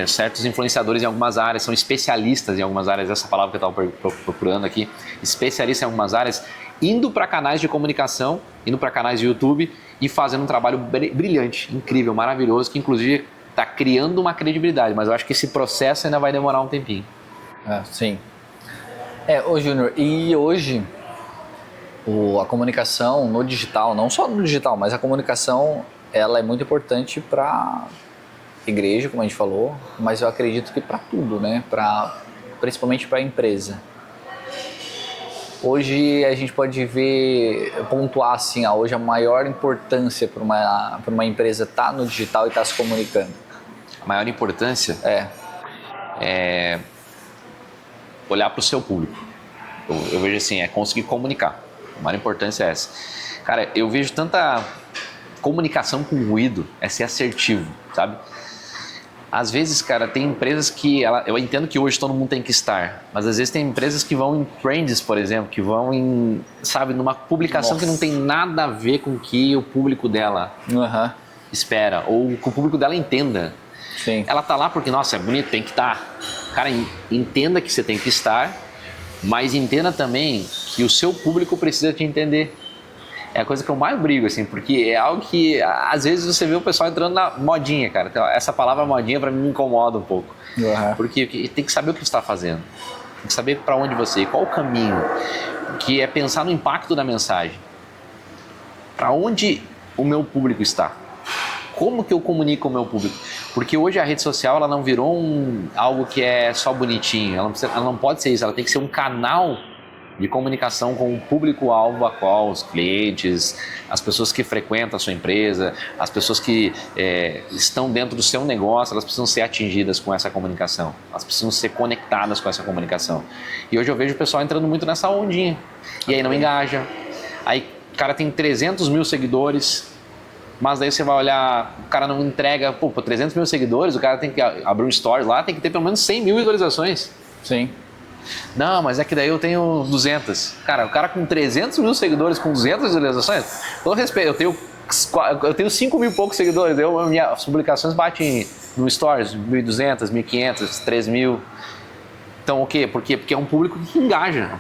certos influenciadores em algumas áreas, são especialistas em algumas áreas, essa palavra que eu estava procurando aqui, especialistas em algumas áreas, indo para canais de comunicação, indo para canais de YouTube e fazendo um trabalho brilhante, incrível, maravilhoso, que inclusive está criando uma credibilidade, mas eu acho que esse processo ainda vai demorar um tempinho. Sim. Ô Júnior, e hoje a comunicação no digital, não só no digital, mas a comunicação, ela é muito importante para igreja, como a gente falou, mas eu acredito que para tudo, né? Principalmente para a empresa. Hoje a gente pode pontuar assim, hoje a maior importância para uma empresa estar no digital e estar se comunicando. A maior importância é olhar para o seu público. Eu vejo assim, conseguir comunicar. A maior importância é essa. Cara, eu vejo tanta comunicação com ruído, é ser assertivo, sabe? Às vezes, cara, tem empresas que... eu entendo que hoje todo mundo tem que estar, mas às vezes tem empresas que vão em trends, por exemplo, que vão em, sabe, numa publicação que não tem nada a ver com o que o público dela espera, ou que o público dela entenda. Sim. Ela tá lá porque, nossa, é bonito, tem que estar. Cara, entenda que você tem que estar, mas entenda também que o seu público precisa te entender. É a coisa que eu mais brigo, assim, porque é algo que às vezes você vê o pessoal entrando na modinha, cara. Então, essa palavra modinha pra mim me incomoda um pouco. Porque tem que saber o que você está fazendo, tem que saber para onde você ir, qual o caminho, que é pensar no impacto da mensagem. Para onde o meu público está? Como que eu comunico com o meu público? Porque hoje a rede social ela não virou algo que é só bonitinho, ela não pode ser isso, ela tem que ser um canal de comunicação com o público-alvo a qual os clientes, as pessoas que frequentam a sua empresa, as pessoas que estão dentro do seu negócio, elas precisam ser atingidas com essa comunicação, elas precisam ser conectadas com essa comunicação. E hoje eu vejo o pessoal entrando muito nessa ondinha, e aí não engaja, aí o cara tem 300 mil seguidores, mas daí você vai olhar, o cara não entrega, pô, 300 mil seguidores, o cara tem que abrir um story lá, tem que ter pelo menos 100 mil visualizações. Sim. Não, mas é que daí eu tenho 200. Cara, o cara com 300 mil seguidores, com 200 visualizações, todo respeito, eu tenho eu tenho 5 mil e poucos seguidores, minhas publicações batem no Stories, 1.200, 1.500, 3.000. Então, o quê? Porque é um público que engaja.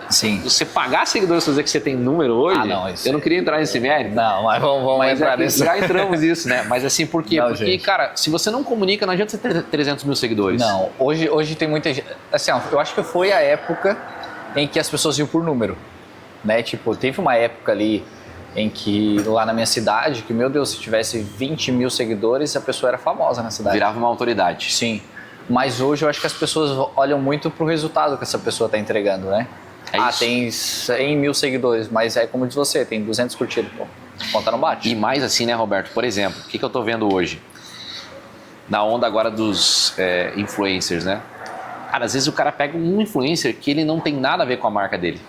Sim. Você pagar seguidores pra dizer que você tem número hoje, eu não queria entrar nesse mérito. Não, mas vamos entrar nisso. Já entramos nisso, né? Mas assim, por quê? Não, porque, gente, cara, se você não comunica, não adianta você ter 300 mil seguidores. Não, hoje tem muita gente... Assim, ó, eu acho que foi a época em que as pessoas iam por número, né? Tipo, teve uma época ali em que, lá na minha cidade, que, meu Deus, se tivesse 20 mil seguidores, a pessoa era famosa na cidade. Virava uma autoridade. Sim. Mas hoje eu acho que as pessoas olham muito pro resultado que essa pessoa está entregando, né? Tem 100 mil seguidores, mas é como diz você, tem 200 curtidas, pô, conta não bate. E mais assim, né, Roberto? Por exemplo, o que eu tô vendo hoje? Na onda agora dos influencers, né? Cara, às vezes o cara pega um influencer que ele não tem nada a ver com a marca dele.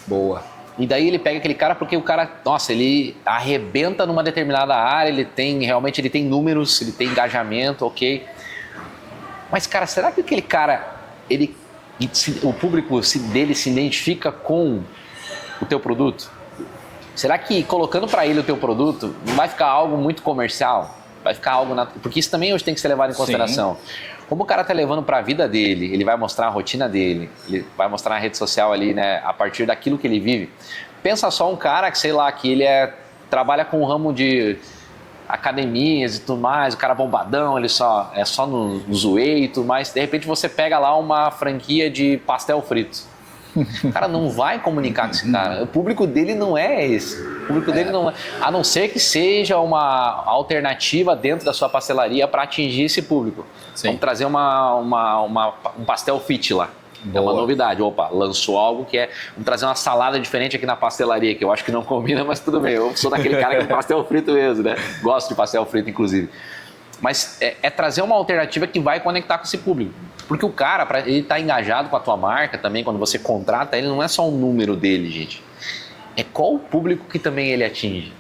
Boa. E daí ele pega aquele cara porque o cara, nossa, ele arrebenta numa determinada área, ele tem números, ele tem engajamento, ok. Mas, cara, será que aquele cara, o público dele se identifica com o teu produto? Será que colocando para ele o teu produto não vai ficar algo muito comercial? Vai ficar algo... Porque isso também hoje tem que ser levado em consideração. Sim. Como o cara tá levando para a vida dele, ele vai mostrar a rotina dele, ele vai mostrar na rede social ali, né, a partir daquilo que ele vive. Pensa só um cara que, sei lá, que ele trabalha com o ramo de academias e tudo mais, o cara bombadão, ele só no zoeio e tudo mais, de repente você pega lá uma franquia de pastel frito. O cara não vai comunicar com esse cara, o público dele não é esse, o público dele não é, a não ser que seja uma alternativa dentro da sua pastelaria para atingir esse público. Sim. Vamos trazer um pastel fit lá. Boa. É uma novidade. Opa, lançou algo que vamos trazer uma salada diferente aqui na pastelaria, que eu acho que não combina, mas tudo bem. Eu sou daquele cara que é pastel frito mesmo, né? Gosto de pastel frito, inclusive. Mas é trazer uma alternativa que vai conectar com esse público. Porque o cara, ele tá engajado com a tua marca também, quando você contrata ele, não é só o número dele, gente. É qual o público que também ele atinge.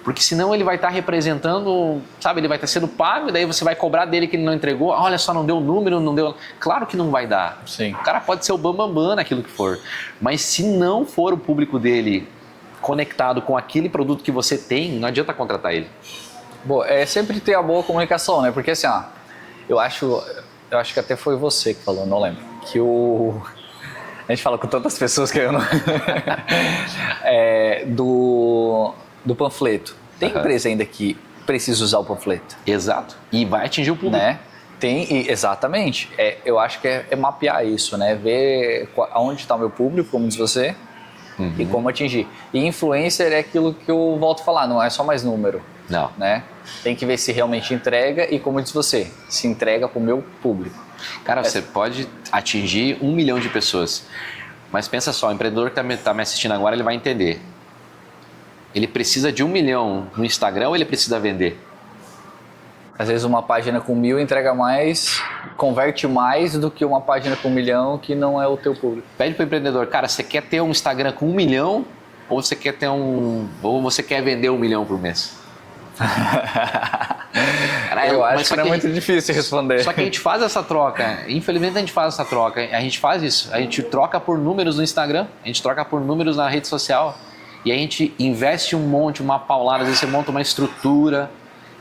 Porque senão ele vai estar representando, sabe, ele vai estar sendo pago e daí você vai cobrar dele que ele não entregou. Olha só, não deu número, não deu... Claro que não vai dar. Sim. O cara pode ser o bambambam naquilo que for. Mas se não for o público dele conectado com aquele produto que você tem, não adianta contratar ele. Bom, é sempre ter a boa comunicação, né? Porque assim, eu acho que até foi você que falou, não lembro, que a gente fala com tantas pessoas que eu não... do panfleto. Tem empresa ainda que precisa usar o panfleto. Exato. E vai atingir o público. Né? Exatamente. Eu acho que é mapear isso, né? Ver aonde está o meu público, como diz você, e como atingir. E influencer é aquilo que eu volto a falar, não é só mais número. Não. Né? Tem que ver se realmente entrega e, como diz você, se entrega para o meu público. Cara, você pode atingir 1 milhão de pessoas. Mas pensa só, o empreendedor que está me assistindo agora, ele vai entender. Ele precisa de 1 milhão no Instagram ou ele precisa vender? Às vezes uma página com 1.000 entrega mais, converte mais do que uma página com 1 milhão que não é o teu público. Pede para o empreendedor, cara, você quer ter um Instagram com 1 milhão ou você quer vender 1 milhão por mês? Cara, eu acho que é muito difícil responder. Só que a gente faz essa troca, infelizmente a gente faz essa troca, a gente faz isso, a gente troca por números no Instagram, a gente troca por números na rede social. E a gente investe um monte, uma paulada, às vezes você monta uma estrutura,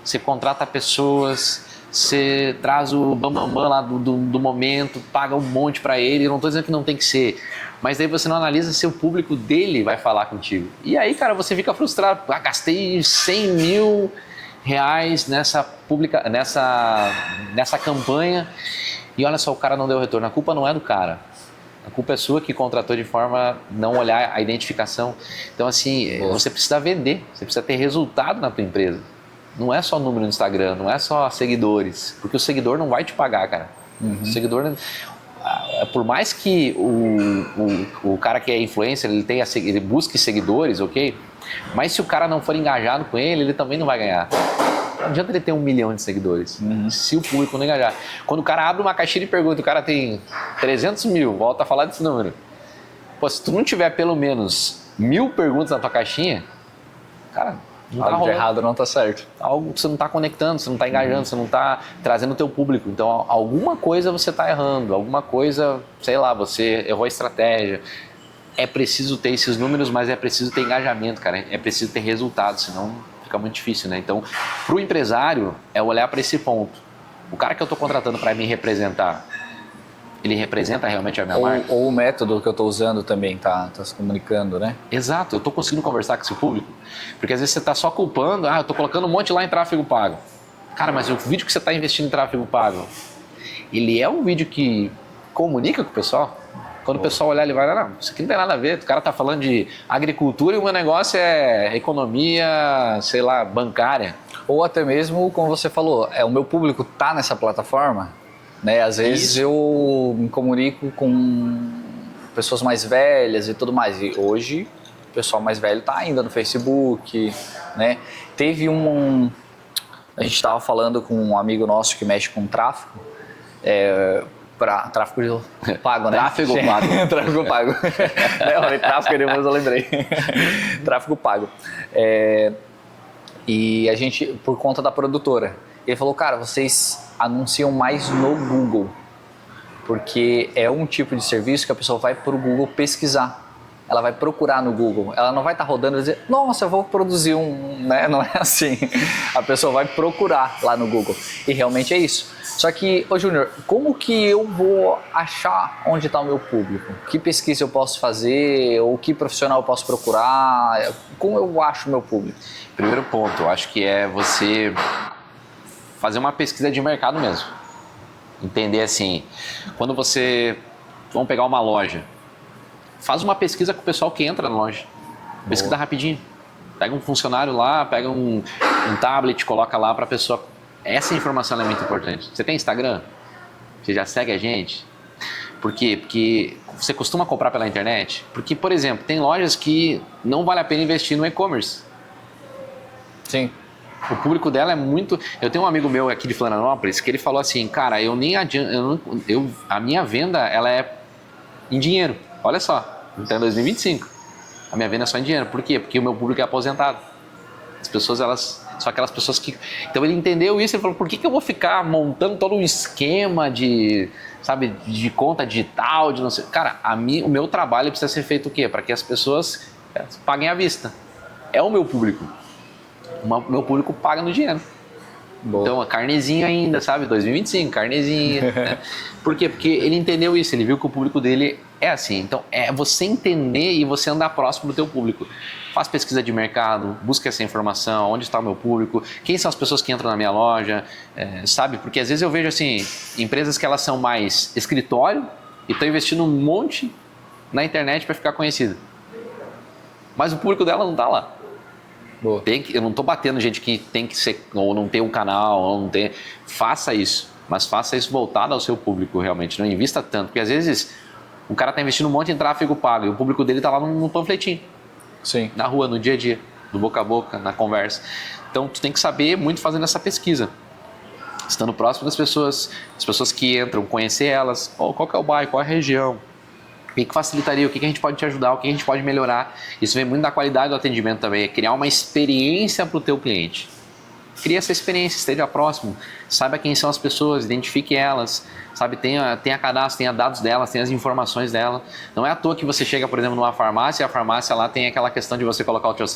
você contrata pessoas, você traz o bambambam lá do momento, paga um monte para ele. Eu não estou dizendo que não tem que ser, mas daí você não analisa se o público dele vai falar contigo. E aí, cara, você fica frustrado. Gastei 100 mil reais nessa campanha e olha só, o cara não deu retorno. A culpa não é do cara. A culpa é sua que contratou de forma não olhar a identificação. Então, assim, você precisa vender, você precisa ter resultado na tua empresa. Não é só número no Instagram, não é só seguidores, porque o seguidor não vai te pagar, cara. O seguidor, por mais que o cara que é influencer, ele busque seguidores, ok? Mas se o cara não for engajado com ele também não vai ganhar. Não adianta ele ter 1 milhão de seguidores, se o público não engajar. Quando o cara abre uma caixinha de perguntas, o cara tem 300 mil, volta a falar desse número. Pô, se tu não tiver pelo menos 1.000 perguntas na tua caixinha, cara, não algo de errado não tá certo. Algo que você não tá conectando, você não tá engajando, você não tá trazendo o teu público. Então, alguma coisa você tá errando, alguma coisa, sei lá, você errou a estratégia. É preciso ter esses números, mas é preciso ter engajamento, cara. É preciso ter resultado, senão fica muito difícil, né? Então, para o empresário, é olhar para esse ponto. O cara que eu estou contratando para me representar, ele representa realmente a minha marca? Ou o método que eu estou usando também tá se comunicando, né? Exato, eu estou conseguindo conversar com esse público. Porque às vezes você está só culpando, eu estou colocando um monte lá em tráfego pago. Cara, mas o vídeo que você está investindo em tráfego pago, ele é um vídeo que comunica com o pessoal? Quando o pessoal olhar, ele vai lá, não, isso aqui não tem nada a ver, o cara está falando de agricultura e o meu negócio é economia, sei lá, bancária. Ou até mesmo, como você falou, o meu público tá nessa plataforma, né? Às vezes eu me comunico com pessoas mais velhas e tudo mais. E hoje o pessoal mais velho tá ainda no Facebook, né? Teve a gente estava falando com um amigo nosso que mexe com tráfego, tráfego pago, né? Tráfego pago. Tráfego pago. Eu falei tráfego e depois eu lembrei. Tráfego pago. E a gente, por conta da produtora, ele falou, cara, vocês anunciam mais no Google, porque é um tipo de serviço que a pessoa vai para o Google pesquisar. Ela vai procurar no Google, ela não vai estar rodando e dizer, nossa, eu vou produzir né? Não é assim. A pessoa vai procurar lá no Google. E realmente é isso. Só que, ô Júnior, como que eu vou achar onde está o meu público? Que pesquisa eu posso fazer? Ou que profissional eu posso procurar? Como eu acho o meu público? Primeiro ponto, eu acho que é você fazer uma pesquisa de mercado mesmo. Entender assim, quando você... Vamos pegar uma loja. Faz uma pesquisa com o pessoal que entra na loja. Pesquisa rapidinho. Pega um funcionário lá, pega um tablet, coloca lá para a pessoa. Essa informação é muito importante. Você tem Instagram? Você já segue a gente? Por quê? Porque você costuma comprar pela internet? Porque, por exemplo, tem lojas que não vale a pena investir no e-commerce. Sim. O público dela é muito... Eu tenho um amigo meu aqui de Florianópolis que ele falou assim, cara, eu nem adianta... a minha venda, ela é em dinheiro. Olha só, então em 2025, a minha venda é só em dinheiro. Por quê? Porque o meu público é aposentado. As pessoas, elas são aquelas pessoas que... Então ele entendeu isso e falou, por que eu vou ficar montando todo um esquema de, sabe, de conta digital, de não sei... Cara, o meu trabalho precisa ser feito o quê? Para que as pessoas paguem à vista. É o meu público. O meu público paga no dinheiro. Boa. Então, a carnezinha ainda, sabe? 2025, carnezinha. Né? Por quê? Porque ele entendeu isso, ele viu que o público dele é assim. Então, é você entender e você andar próximo do teu público. Faz pesquisa de mercado, busca essa informação, onde está o meu público, quem são as pessoas que entram na minha loja, sabe? Porque às vezes eu vejo assim, empresas que elas são mais escritório e estão investindo um monte na internet para ficar conhecida. Mas o público dela não está lá. Eu não estou batendo gente que tem que ser, ou não tem um canal, ou não tem. Faça isso, mas faça isso voltado ao seu público realmente. Não invista tanto, porque às vezes o cara está investindo um monte em tráfego pago e o público dele está lá no panfletinho. Sim. Na rua, no dia a dia, do boca a boca, na conversa. Então tu tem que saber muito fazendo essa pesquisa. Estando próximo das pessoas, as pessoas que entram, conhecer elas, qual que é o bairro, qual é a região. O que facilitaria, o que a gente pode te ajudar, o que a gente pode melhorar. Isso vem muito da qualidade do atendimento também, é criar uma experiência para o teu cliente. Cria essa experiência, esteja próximo, saiba quem são as pessoas, identifique elas, sabe, tenha cadastro, tenha dados delas, tenha as informações dela. Não é à toa que você chega, por exemplo, numa farmácia e a farmácia lá tem aquela questão de você colocar o teu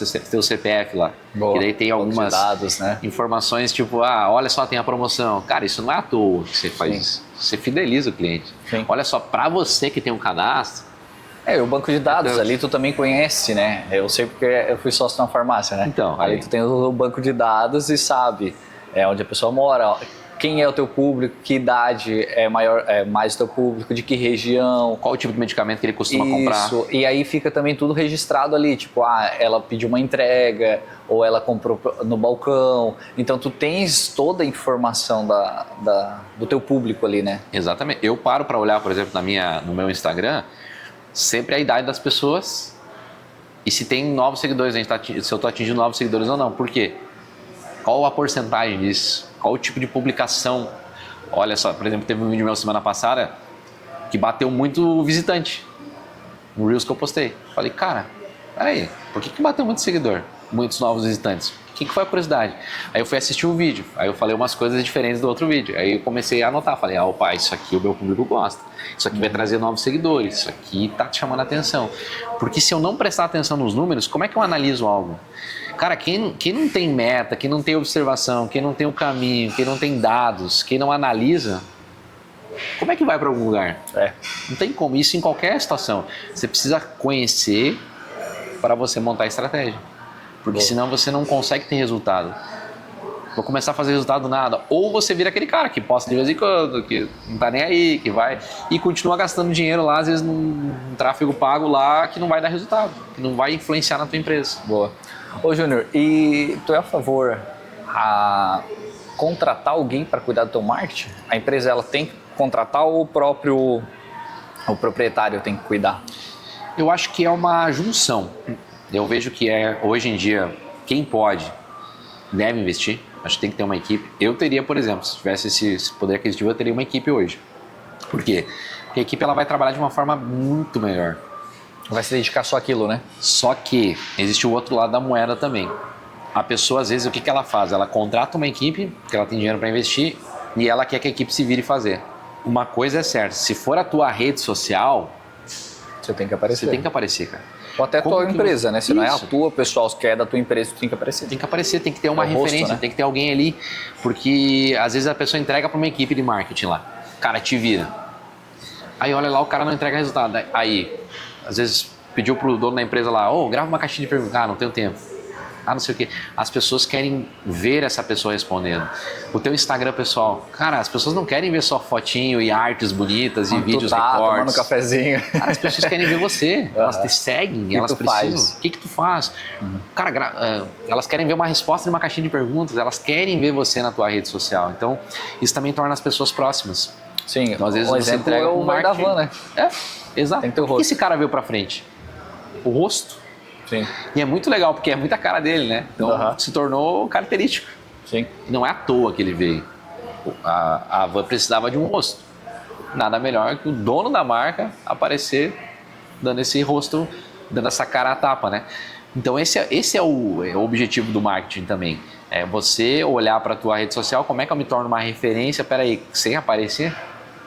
CPF lá. Boa. E daí tem algumas dados, né? informações tipo, olha só, tem a promoção. Cara, isso não é à toa que você faz isso. Você fideliza o cliente. Sim. Olha só, para você que tem um cadastro. O banco de dados ali tu também conhece, né? Eu sei porque eu fui sócio na farmácia, né? Então, ali tu tem o banco de dados e sabe onde a pessoa mora, quem é o teu público, que idade é mais o teu público, de que região. Qual o tipo de medicamento que ele costuma comprar. Isso, e aí fica também tudo registrado ali, tipo, ela pediu uma entrega, ou ela comprou no balcão. Então tu tens toda a informação do teu público ali, né? Exatamente. Eu paro para olhar, por exemplo, no meu Instagram, sempre a idade das pessoas e se tem novos seguidores, se eu estou atingindo novos seguidores ou não. Por quê? Qual a porcentagem disso? Qual o tipo de publicação? Olha só, por exemplo, teve um vídeo meu semana passada que bateu muito visitante. Um Reels que eu postei. Falei, cara, peraí, por que bateu muito seguidor? Muitos novos visitantes? que foi a curiosidade? Aí eu fui assistir um vídeo, aí eu falei umas coisas diferentes do outro vídeo. Aí eu comecei a anotar, falei, opa, isso aqui o meu público gosta. Isso aqui vai trazer novos seguidores, isso aqui tá te chamando a atenção. Porque se eu não prestar atenção nos números, como é que eu analiso algo? Cara, quem não tem meta, quem não tem observação, quem não tem o caminho, quem não tem dados, quem não analisa, como é que vai para algum lugar? Não tem como, isso em qualquer situação. Você precisa conhecer para você montar a estratégia. Porque senão você não consegue ter resultado. Vou começar a fazer resultado do nada. Ou você vira aquele cara que posta de vez em quando, que não tá nem aí, que vai e continua gastando dinheiro lá, às vezes num tráfego pago lá que não vai dar resultado, que não vai influenciar na tua empresa. Boa. Ô Júnior, e tu é a favor a contratar alguém para cuidar do teu marketing? A empresa ela tem que contratar ou o proprietário tem que cuidar? Eu acho que é uma junção. Eu vejo que hoje em dia, quem pode, deve investir. Acho que tem que ter uma equipe. Eu teria, por exemplo, se tivesse esse poder aquisitivo, eu teria uma equipe hoje. Por quê? Porque a equipe ela vai trabalhar de uma forma muito melhor. Vai se dedicar só àquilo, né? Só que existe o outro lado da moeda também. A pessoa, às vezes, o que ela faz? Ela contrata uma equipe, porque ela tem dinheiro para investir, e ela quer que a equipe se vire fazer. Uma coisa é certa, se for a tua rede social, você tem que aparecer. Você tem que aparecer, cara. Ou até a tua empresa, né? Se não é a tua, pessoal que é da tua empresa, tu tem que aparecer. Tem que aparecer, tem que ter uma referência, rosto, né? Tem que ter alguém ali, porque às vezes a pessoa entrega para uma equipe de marketing lá. Cara, te vira. Aí olha lá, o cara não entrega resultado. Aí, às vezes pediu pro dono da empresa lá, grava uma caixinha de perguntas. Ah, não tenho tempo. Ah, não sei o quê. As pessoas querem ver essa pessoa respondendo. O teu Instagram, pessoal, cara, as pessoas não querem ver só fotinho e artes bonitas e vídeos recortes. Tomando um cafezinho. Cara, as pessoas querem ver você. Elas te seguem, elas precisam. O que tu faz? Cara, elas querem ver uma resposta de uma caixinha de perguntas, elas querem ver você na tua rede social. Então, isso também torna as pessoas próximas. Sim, então, às vezes você entrega é o da van, né? Exato. Tem que ter o rosto. O que esse cara veio pra frente? O rosto. Sim. E é muito legal, porque é muita cara dele, né? Então se tornou característico. Sim. Não é à toa que ele veio. A van precisava de um rosto. Nada melhor que o dono da marca aparecer dando esse rosto, dando essa cara à tapa, né? Então esse é o objetivo do marketing também. É você olhar para a tua rede social, como é que eu me torno uma referência, peraí, sem aparecer?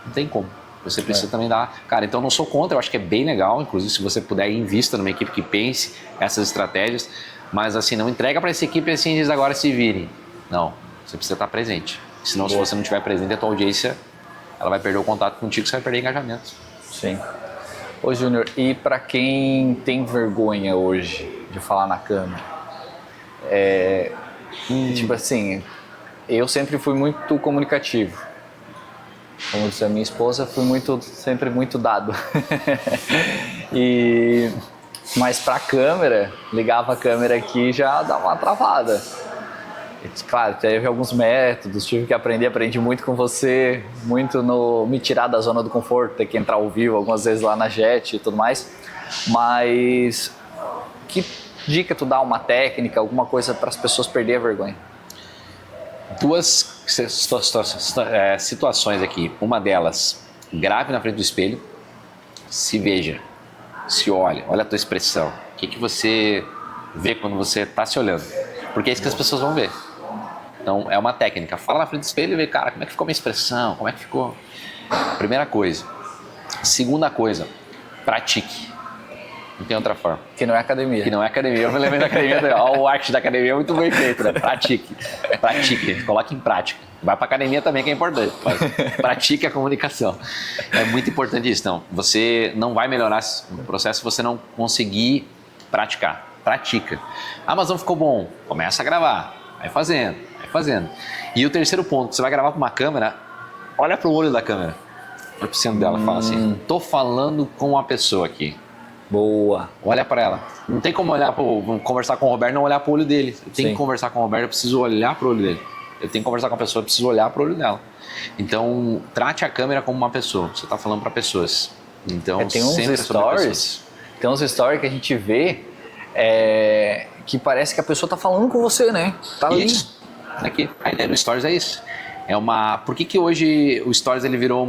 Não tem como. Você precisa também dar... Cara, então eu não sou contra, eu acho que é bem legal, inclusive se você puder, invista numa equipe que pense essas estratégias, mas assim, não entrega para essa equipe assim, diz agora se virem. Não, você precisa estar presente. Senão, se você não estiver presente, a tua audiência, ela vai perder o contato contigo, você vai perder engajamento. Sim. Ô Júnior, e para quem tem vergonha hoje de falar na câmera? Tipo assim, eu sempre fui muito comunicativo. Como diz a minha esposa, fui sempre muito dado. Mas pra câmera, ligava a câmera aqui e já dava uma travada. Claro, teve alguns métodos, tive que aprendi muito com você, muito no me tirar da zona do conforto, ter que entrar ao vivo algumas vezes lá na JET e tudo mais. Mas que dica tu dá, uma técnica, alguma coisa para as pessoas perderem a vergonha? Duas situações aqui. Uma delas, grave na frente do espelho, se veja, se olha a tua expressão. O que você vê quando você está se olhando? Porque é isso que as pessoas vão ver. Então, é uma técnica. Fala na frente do espelho e vê, cara, como é que ficou a minha expressão? Como é que ficou? Primeira coisa. Segunda coisa, pratique. Não tem outra forma. Que não é academia. Que não é academia. Eu me lembrei da academia. O arte da academia é muito bem feito, né? Pratique. Pratique. Coloque em prática. Vai pra academia também, que é importante. Pratique a comunicação. É muito importante isso. Então, você não vai melhorar o processo se você não conseguir praticar. Pratica. Ah, mas não ficou bom. Começa a gravar. Vai fazendo. Vai fazendo. E o terceiro ponto, você vai gravar com uma câmera, olha pro olho da câmera. Olha pro centro dela. Fala assim, tô falando com uma pessoa aqui. Boa. Olha para ela. Não tem como conversar com o Roberto e não olhar para o olho dele. Eu tenho que conversar com o Roberto, eu preciso olhar para o olho dele. Eu tenho que conversar com a pessoa, eu preciso olhar para o olho dela. Então, trate a câmera como uma pessoa. Você está falando para pessoas. Então, tem uns stories que a gente vê que parece que a pessoa está falando com você, né? Tá ali. Isso. Aqui. No Stories é isso. Por que hoje o Stories ele virou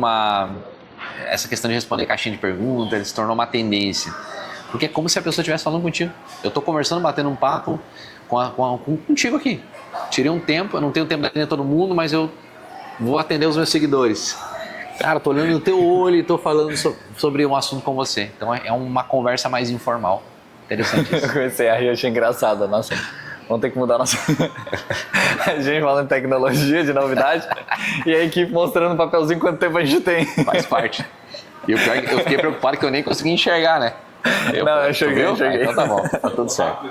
essa questão de responder caixinha de perguntas, ele se tornou uma tendência? Porque é como se a pessoa estivesse falando contigo. Eu estou conversando, batendo um papo contigo aqui. Tirei um tempo, eu não tenho tempo de atender todo mundo, mas eu vou atender os meus seguidores. Cara, eu tô olhando no teu olho e tô falando sobre um assunto com você. Então é uma conversa mais informal. Interessante isso. Eu comecei a rir, achei engraçado. Nossa, vamos ter que mudar nossa... A gente falando de tecnologia, de novidade, e a equipe mostrando no papelzinho quanto tempo a gente tem. Faz parte. E o pior é que eu fiquei preocupado que eu nem consegui enxergar, né? Eu cheguei. Então tá bom, tá tudo certo.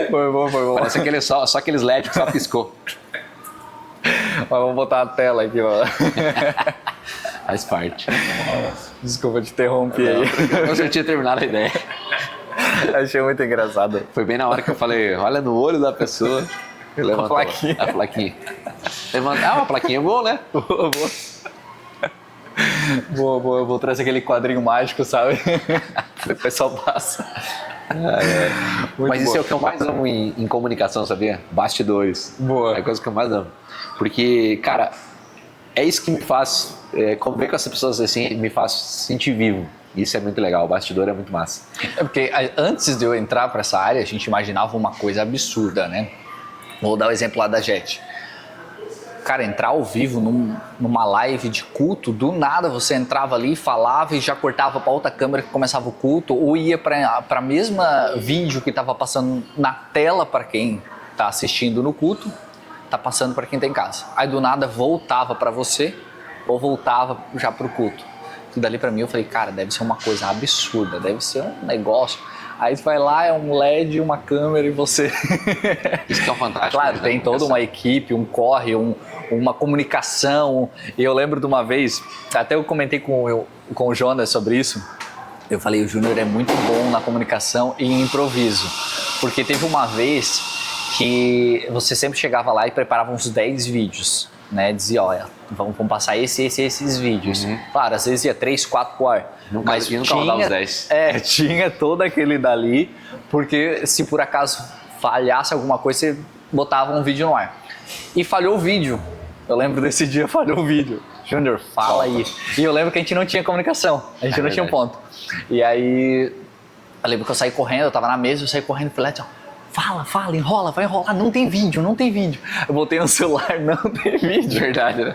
Foi bom. Parece só aqueles LED que só piscou. Mas vamos botar a tela aqui, ó. Faz parte. Desculpa te interromper aí. Eu já tinha terminado a ideia. Achei muito engraçado. Foi bem na hora que eu falei, olha no olho da pessoa. Levantou A plaquinha. A plaquinha. Uma plaquinha boa, né? Boa. Eu vou trazer aquele quadrinho mágico, sabe? O pessoal passa. Mas isso é o que eu mais amo em comunicação, sabia? Bastidores. Boa. É a coisa que eu mais amo. Porque, cara, é isso que me faz conviver com essas pessoas assim, me faz sentir vivo. Isso é muito legal, o bastidor é muito massa. É porque antes de eu entrar para essa área, a gente imaginava uma coisa absurda, né? Vou dar o exemplo lá da Jet. Cara, entrar ao vivo numa live de culto, do nada você entrava ali, falava e já cortava para outra câmera que começava o culto, ou ia para a mesma vídeo que estava passando na tela para quem está assistindo no culto, tá passando para quem está em casa. Aí do nada voltava para você ou voltava já para o culto. E dali para mim eu falei, cara, deve ser uma coisa absurda, deve ser um negócio. Aí você vai lá, é um LED, uma câmera e você... Isso que é um fantástico. Claro, tem toda uma equipe, um corre, uma comunicação. E eu lembro de uma vez, até eu comentei com o Jonas sobre isso, eu falei, o Júnior é muito bom na comunicação e em improviso. Porque teve uma vez que você sempre chegava lá e preparava uns 10 vídeos, né? Dizia, olha, vamos passar esses vídeos. Uhum. Claro, às vezes ia 3, 4 por ar. Mas nunca rodava os 10. Tinha todo aquele dali, porque se por acaso falhasse alguma coisa, você botava um vídeo no ar. E falhou o vídeo. Eu lembro desse dia, falhou o vídeo. Júnior, fala aí. E eu lembro que a gente não tinha comunicação, a gente não tinha um ponto. E aí, eu lembro que eu saí correndo, eu tava na mesa, eu saí correndo e falei, fala, enrola, vai enrolar, não tem vídeo. Eu botei no celular, não tem vídeo. Verdade, né?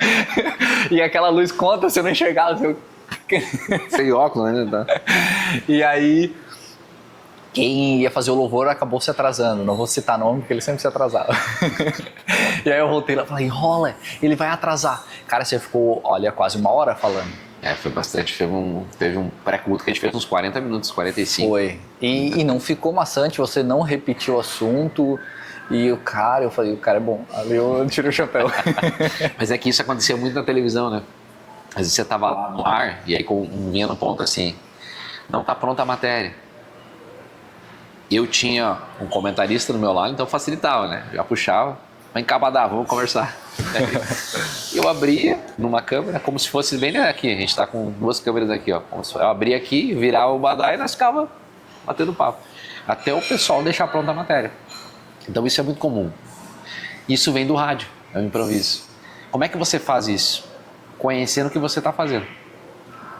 E aquela luz contra, se eu não enxergava, sem óculos, né? E aí, quem ia fazer o louvor acabou se atrasando. Não vou citar nome, porque ele sempre se atrasava. E aí eu voltei lá e falei, enrola, ele vai atrasar. Cara, você ficou, olha, quase uma hora falando. Foi bastante. Teve um pré-culto que a gente fez uns 40 minutos, 45. Foi. E não ficou maçante, você não repetiu o assunto. E eu falei, o cara é bom. Ali eu tirei o chapéu. Mas é que isso acontecia muito na televisão, né? Às vezes você tava lá no ar e aí vinha no ponto assim, não tá pronta a matéria. Eu tinha um comentarista no meu lado, então facilitava, né? Já puxava, vai encabadar, vamos conversar. Eu abria numa câmera, como se fosse bem aqui, a gente tá com 2 câmeras aqui, ó. Eu abria aqui, virava o badá e nós ficava batendo papo. Até o pessoal deixar pronta a matéria. Então isso é muito comum. Isso vem do rádio, é um improviso. Como é que você faz isso? Conhecendo o que você está fazendo.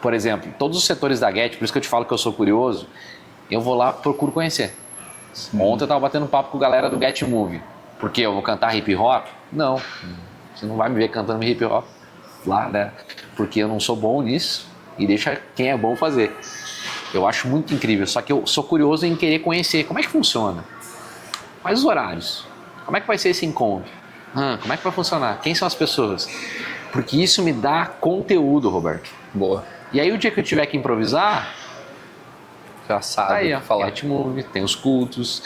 Por exemplo, todos os setores da Get, por isso que eu te falo que eu sou curioso, eu vou lá, procuro conhecer. Ontem eu estava batendo papo com a galera do Get Move. Porque eu vou cantar hip hop? Não. Você não vai me ver cantando hip hop lá, né? Porque eu não sou bom nisso e deixa quem é bom fazer. Eu acho muito incrível, só que eu sou curioso em querer conhecer. Como é que funciona? Quais os horários? Como é que vai ser esse encontro? Como é que vai funcionar? Quem são as pessoas? Porque isso me dá conteúdo, Roberto. Boa. E aí o dia que eu tiver que improvisar, já sabe aí, o que falar. Get Move, tem os cultos.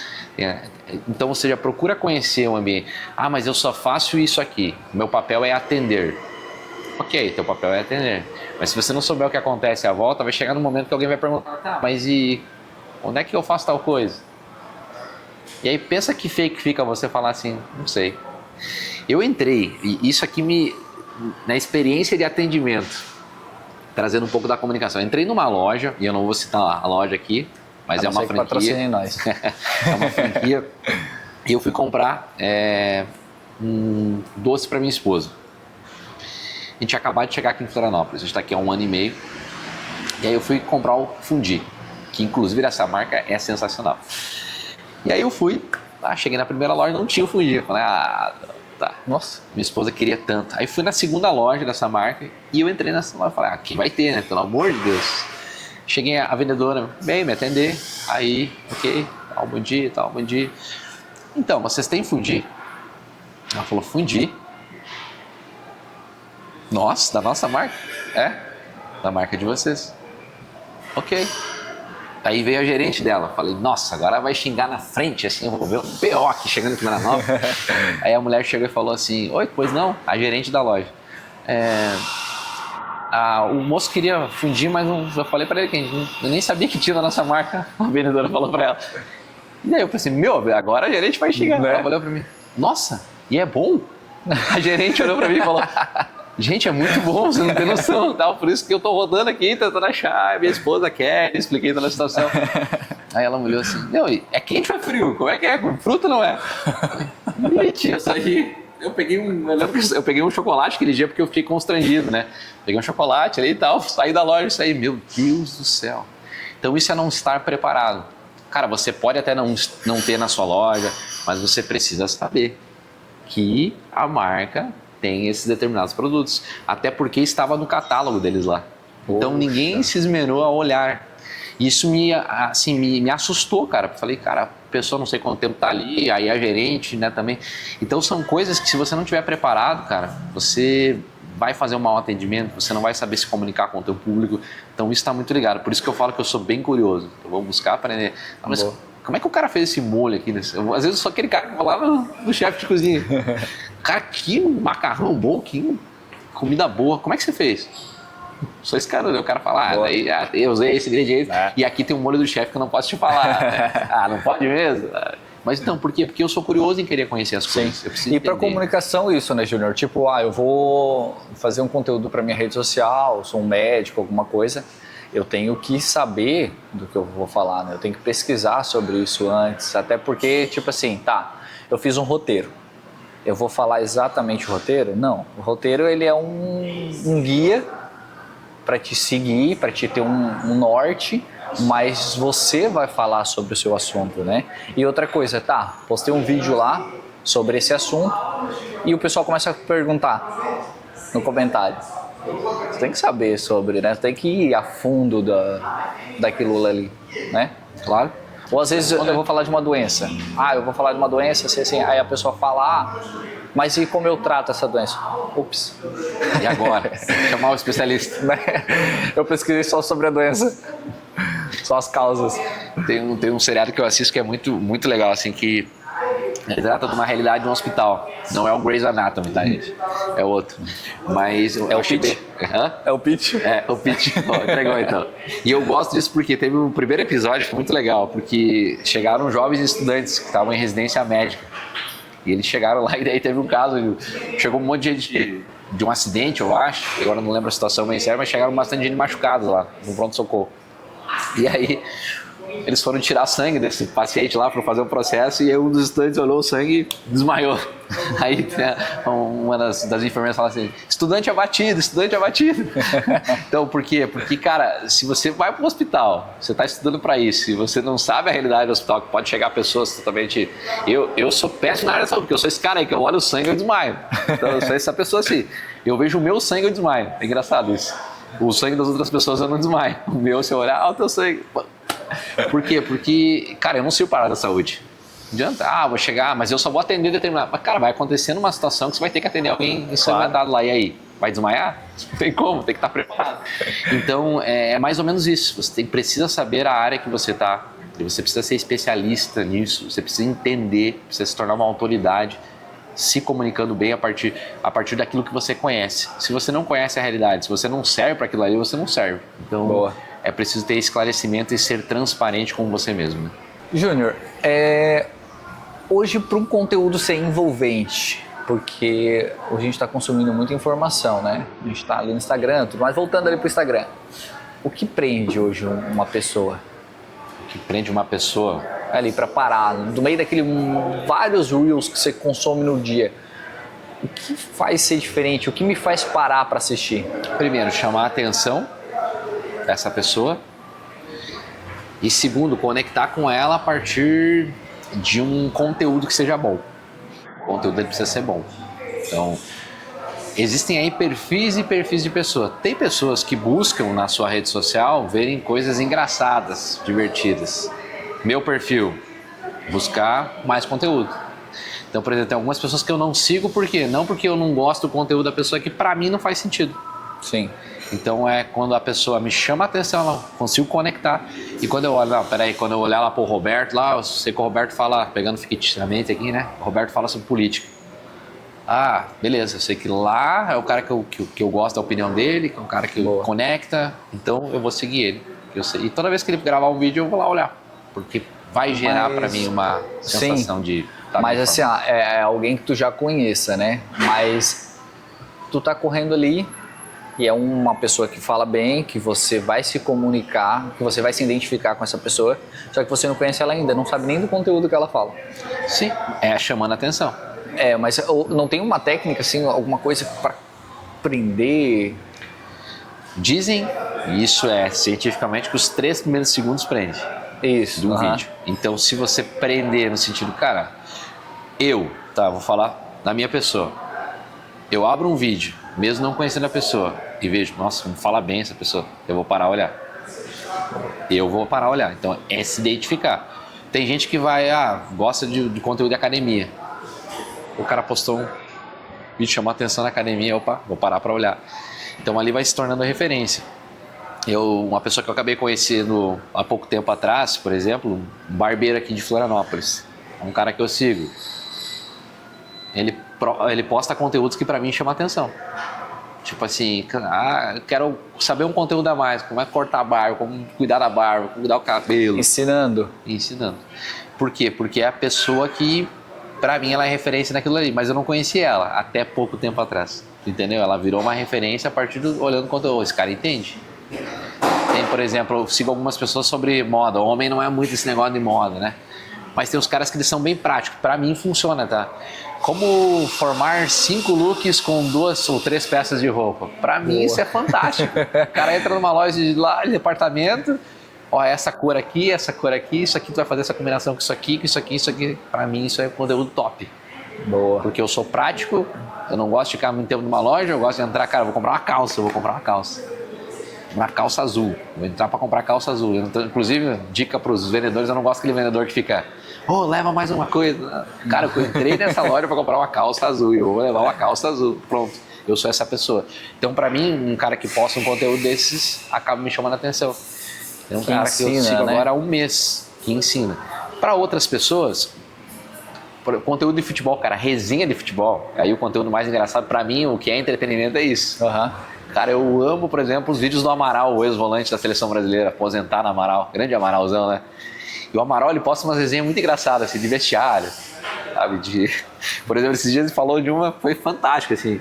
Então você já procura conhecer o ambiente. Mas eu só faço isso aqui. Meu papel é atender. Ok, teu papel é atender. Mas se você não souber o que acontece à volta, vai chegar no momento que alguém vai perguntar, mas e onde é que eu faço tal coisa? E aí pensa que fake fica você falar assim, não sei. Eu entrei, e isso aqui na experiência de atendimento, trazendo um pouco da comunicação. Eu entrei numa loja, e eu não vou citar a loja aqui, mas é uma franquia. Nós. É uma franquia. E eu fui comprar um doce para minha esposa. A gente tinha acabado de chegar aqui em Florianópolis, a gente está aqui há 1 ano e meio. E aí eu fui comprar o Fundi, que inclusive essa marca é sensacional. E aí eu fui, cheguei na primeira loja, não tinha o Fundi. Falei, tá. Nossa. Minha esposa queria tanto. Aí fui na segunda loja dessa marca e eu entrei nessa loja e falei, aqui vai ter, né? Pelo amor de Deus. Cheguei, a vendedora veio me atender. Aí, ok, bom dia, bom dia. Então, vocês têm Fundi? Ela falou, Fundi? Nossa, da nossa marca? É, da marca de vocês. Ok. Aí veio a gerente dela, falei, nossa, agora vai xingar na frente, assim, eu vou ver um PO aqui chegando em primeira nova. Aí a mulher chegou e falou assim, oi, pois não, a gerente da loja. O moço queria fundir, mas eu falei pra ele que eu nem sabia que tinha na nossa marca, a vendedora falou pra ela. E aí eu pensei, agora a gerente vai xingar. Né? Ela olhou pra mim, nossa, e é bom? A gerente olhou pra mim e falou, gente, é muito bom, você não tem noção, tal, por isso que eu tô rodando aqui, tentando achar, minha esposa quer, expliquei toda a situação. Aí ela me olhou assim, é quente ou é frio? Como é que é? Fruta não é? Gente, eu saí, eu peguei um chocolate aquele dia porque eu fiquei constrangido, né? Peguei um chocolate ali e tal, saí da loja e saí, meu Deus do céu. Então isso é não estar preparado. Cara, você pode até não ter na sua loja, mas você precisa saber que a marca tem esses determinados produtos, até porque estava no catálogo deles lá. Então ninguém se esmerou a olhar. Isso me assustou, cara. Falei, cara, a pessoa não sei quanto tempo tá ali, aí a gerente, né, também. Então são coisas que se você não tiver preparado, cara, você vai fazer um mau atendimento, você não vai saber se comunicar com o teu público. Então isso está muito ligado. Por isso que eu falo que eu sou bem curioso. Eu vou buscar aprender. Mas como é que o cara fez esse molho aqui? Às vezes eu sou aquele cara que vai lá no chefe de cozinha. Cara, que macarrão bom, que comida boa. Como é que você fez? Sou esse cara, né? O cara fala, eu usei esse ingrediente. E aqui tem um molho do chefe que eu não posso te falar. Não pode mesmo? Mas então, por quê? Porque eu sou curioso em querer conhecer as coisas. E para comunicação isso, né, Júnior? Tipo, eu vou fazer um conteúdo para minha rede social, sou um médico, alguma coisa. Eu tenho que saber do que eu vou falar, né? Eu tenho que pesquisar sobre isso antes. Até porque, tipo assim, eu fiz um roteiro. Eu vou falar exatamente o roteiro? Não. O roteiro, ele é um guia para te seguir, para te ter um norte, mas você vai falar sobre o seu assunto, né? E outra coisa, postei um vídeo lá sobre esse assunto e o pessoal começa a perguntar no comentário. Você tem que saber sobre, né? Você tem que ir a fundo daquilo ali, né? Claro. Ou às vezes eu vou falar de uma doença. Eu vou falar de uma doença, assim, aí a pessoa fala, mas e como eu trato essa doença? Ups. E agora? Chamar o especialista. Eu pesquisei só sobre a doença. Só as causas. Tem um seriado que eu assisto que é muito, muito legal, assim, que trata de uma realidade de um hospital. Não é o Grey's Anatomy, tá, gente? É outro. Mas é o Pitch? É o Pitch? É, o Pitch. Entregou, então. E eu gosto disso porque teve um primeiro episódio que foi muito legal, porque chegaram jovens estudantes que estavam em residência médica. E eles chegaram lá e daí teve um caso, chegou um monte de gente de um acidente, eu acho, agora não lembro a situação bem séria, mas chegaram bastante gente machucados lá, no pronto-socorro. E aí eles foram tirar sangue desse paciente lá para fazer um processo e um dos estudantes olhou o sangue e desmaiou. Aí uma das enfermeiras fala assim, estudante abatido. Então, por quê? Porque, cara, se você vai para o hospital, você está estudando para isso, e você não sabe a realidade do hospital, que pode chegar pessoas totalmente... Eu sou péssimo na área da saúde, porque eu sou esse cara aí, que eu olho o sangue e eu desmaio. Então, eu sou essa pessoa assim. Eu vejo o meu sangue e eu desmaio. É engraçado isso. O sangue das outras pessoas eu não desmaio. O meu, se eu olhar, o teu sangue... Por quê? Porque, cara, eu não sirvo para a área da saúde. Não adianta, vou chegar, mas eu só vou atender determinado. Mas, cara, vai acontecer numa situação que você vai ter que atender alguém ensanguentado lá. E aí? Vai desmaiar? Não tem como, tem que estar preparado. Então, é mais ou menos isso. Você precisa saber a área que você está. Você precisa ser especialista nisso. Você precisa entender, precisa se tornar uma autoridade, se comunicando bem a partir daquilo que você conhece. Se você não conhece a realidade, se você não serve para aquilo ali, você não serve. Então, é preciso ter esclarecimento e ser transparente com você mesmo. Né? Júnior, hoje para um conteúdo ser envolvente, porque hoje a gente está consumindo muita informação, né? A gente está ali no Instagram, tudo, mas voltando ali para o Instagram, o que prende hoje uma pessoa? O que prende uma pessoa? Ali para parar, no meio daquele vários reels que você consome no dia. O que faz ser diferente? O que me faz parar para assistir? Primeiro, chamar a atenção dessa pessoa. E segundo, conectar com ela a partir de um conteúdo que seja bom. O conteúdo ele precisa ser bom. Então, existem aí perfis e perfis de pessoa. Tem pessoas que buscam na sua rede social verem coisas engraçadas, divertidas. Meu perfil, buscar mais conteúdo. Então, por exemplo, tem algumas pessoas que eu não sigo, por quê? Não porque eu não gosto do conteúdo da pessoa, que pra mim não faz sentido. Sim. Então é quando a pessoa me chama a atenção, eu consigo conectar. E quando eu olho, não, peraí, quando eu olhar lá pro Roberto, lá, eu sei que o Roberto fala, pegando ficticiamente aqui, né? O Roberto fala sobre política. Ah, beleza, eu sei que lá é o cara que eu gosto da opinião dele, que é um cara que conecta, então eu vou seguir ele. E toda vez que ele gravar um vídeo, eu vou lá olhar, porque vai gerar pra mim uma sensação de... Mas assim, é alguém que tu já conheça, né? Mas tu tá correndo ali e é uma pessoa que fala bem, que você vai se comunicar, que você vai se identificar com essa pessoa, só que você não conhece ela ainda, não sabe nem do conteúdo que ela fala. Sim, é chamando a atenção. Mas não tem uma técnica, assim, alguma coisa pra prender? Dizem, e isso é cientificamente, que os 3 primeiros segundos prende. Isso. Do vídeo. Então, se você prender no sentido, cara, vou falar da minha pessoa. Eu abro um vídeo, mesmo não conhecendo a pessoa, e vejo, nossa, não fala bem essa pessoa, eu vou parar a olhar. Então, é se identificar. Tem gente que gosta de conteúdo de academia. O cara postou um vídeo, chamou a atenção na academia, opa, vou parar para olhar. Então, ali vai se tornando referência. Uma pessoa que eu acabei conhecendo há pouco tempo atrás, por exemplo, um barbeiro aqui de Florianópolis, é um cara que eu sigo. Ele posta conteúdos que pra mim chamam a atenção. Tipo assim, eu quero saber um conteúdo a mais, como é cortar a barba, como cuidar da barba, como cuidar o cabelo. Ensinando. Por quê? Porque é a pessoa que, pra mim, ela é referência naquilo ali, mas eu não conhecia ela até pouco tempo atrás. Entendeu? Ela virou uma referência a partir olhando o conteúdo. Esse cara entende. Tem, por exemplo, eu sigo algumas pessoas sobre moda. O homem não é muito esse negócio de moda, né? Mas tem uns caras que eles são bem práticos. Pra mim funciona, tá? Como formar 5 looks com 2 ou 3 peças de roupa. Pra mim isso é fantástico. O cara entra numa loja de departamento, essa cor aqui, isso aqui tu vai fazer essa combinação com isso aqui, com isso aqui, isso aqui. Pra mim isso é conteúdo top. Boa. Porque eu sou prático, eu não gosto de ficar muito tempo numa loja, eu gosto de entrar, cara, vou comprar uma calça. Uma calça azul. Vou entrar pra comprar calça azul. Inclusive, dica pros vendedores, eu não gosto daquele vendedor que fica, leva mais uma coisa. Cara, eu entrei nessa loja pra comprar uma calça azul e eu vou levar uma calça azul. Pronto, eu sou essa pessoa. Então, pra mim, um cara que posta um conteúdo desses acaba me chamando a atenção. Tem um cara ensina, que eu sigo agora há um mês, que ensina. Pra outras pessoas, conteúdo de futebol, cara, resenha de futebol. Aí o conteúdo mais engraçado pra mim, o que é entretenimento é isso. Cara, eu amo, por exemplo, os vídeos do Amaral, o ex-volante da seleção brasileira, aposentado Amaral, grande Amaralzão, né? E o Amaral, ele posta umas resenhas muito engraçadas, assim, de vestiário, sabe? Por exemplo, esses dias ele falou de uma, foi fantástica, assim.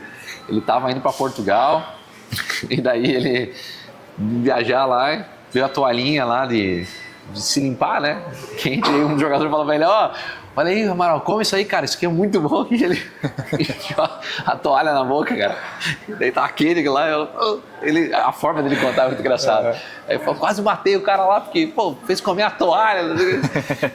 Ele tava indo pra Portugal, e daí ele viajar lá, viu a toalhinha lá de se limpar, né? Quente, aí um jogador falou pra ele, olha aí, Amaral, come isso aí, cara, isso aqui é muito bom. E ele enfiou a toalha na boca, cara. Daí tá aquele lá, a forma dele contar é muito engraçada. Aí eu falo, quase matei o cara lá, porque, fez comer a toalha.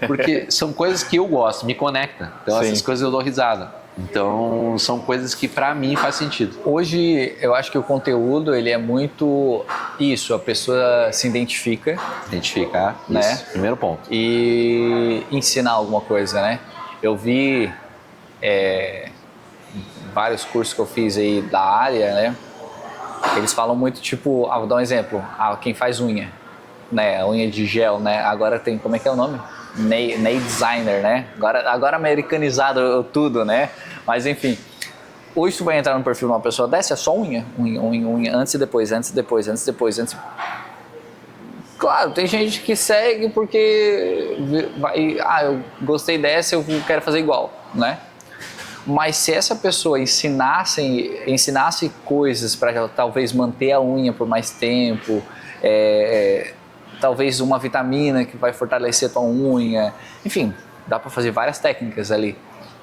Porque são coisas que eu gosto, me conecta. Então essas coisas eu dou risada. Então são coisas que pra mim faz sentido. Hoje eu acho que o conteúdo, ele é muito isso, a pessoa se identifica. Identificar, né? Isso, primeiro ponto. E ensinar alguma coisa, né? Eu vi vários cursos que eu fiz aí da área, né? Eles falam muito, tipo, vou dar um exemplo, quem faz unha, né? Unha de gel, né? Agora tem, como é que é o nome? Nail designer, né? Agora americanizado tudo, né? Mas enfim, hoje tu vai entrar no perfil de uma pessoa dessa, é só unha, antes e depois. Claro, tem gente que segue porque eu gostei dessa, eu quero fazer igual, né? Mas se essa pessoa ensinasse coisas para talvez manter a unha por mais tempo, talvez uma vitamina que vai fortalecer a tua unha, enfim, dá para fazer várias técnicas ali.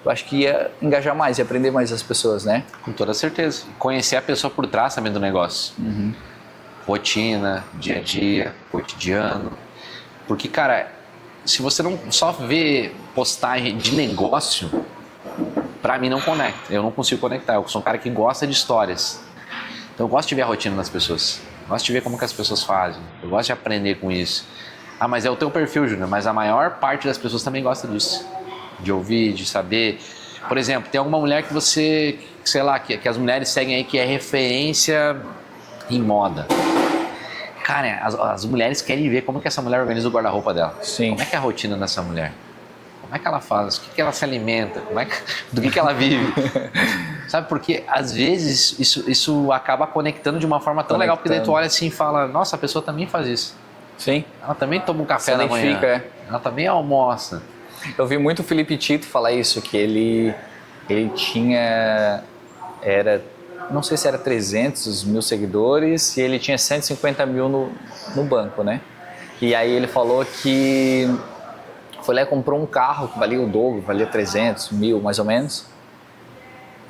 Eu acho que ia engajar mais e aprender mais as pessoas, né? Com toda certeza. Conhecer a pessoa por trás também do negócio. Rotina, dia a dia, cotidiano. Porque, cara, se você não só vê postagem de negócio, pra mim não conecta. Eu não consigo conectar. Eu sou um cara que gosta de histórias. Então eu gosto de ver a rotina das pessoas. Eu gosto de ver como que as pessoas fazem. Eu gosto de aprender com isso. Ah, mas é o teu perfil, Júnior. Mas a maior parte das pessoas também gosta disso. De ouvir, de saber. Por exemplo, tem alguma mulher que você, sei lá, que as mulheres seguem aí que é referência em moda. Cara, as mulheres querem ver como que essa mulher organiza o guarda-roupa dela. Sim. Como é que é a rotina dessa mulher? Como é que ela faz? O que ela se alimenta? Do que ela vive? Sabe, porque às vezes isso acaba conectando de uma forma tão legal, porque daí tu olha assim e fala, nossa, a pessoa também faz isso. Sim. Ela também toma um café da manhã. Ela também almoça. Eu vi muito o Felipe Tito falar isso, que ele tinha, não sei se era 300 mil seguidores e ele tinha 150 mil no banco, né? E aí ele falou que foi lá e comprou um carro que valia o dobro, valia 300 mil mais ou menos.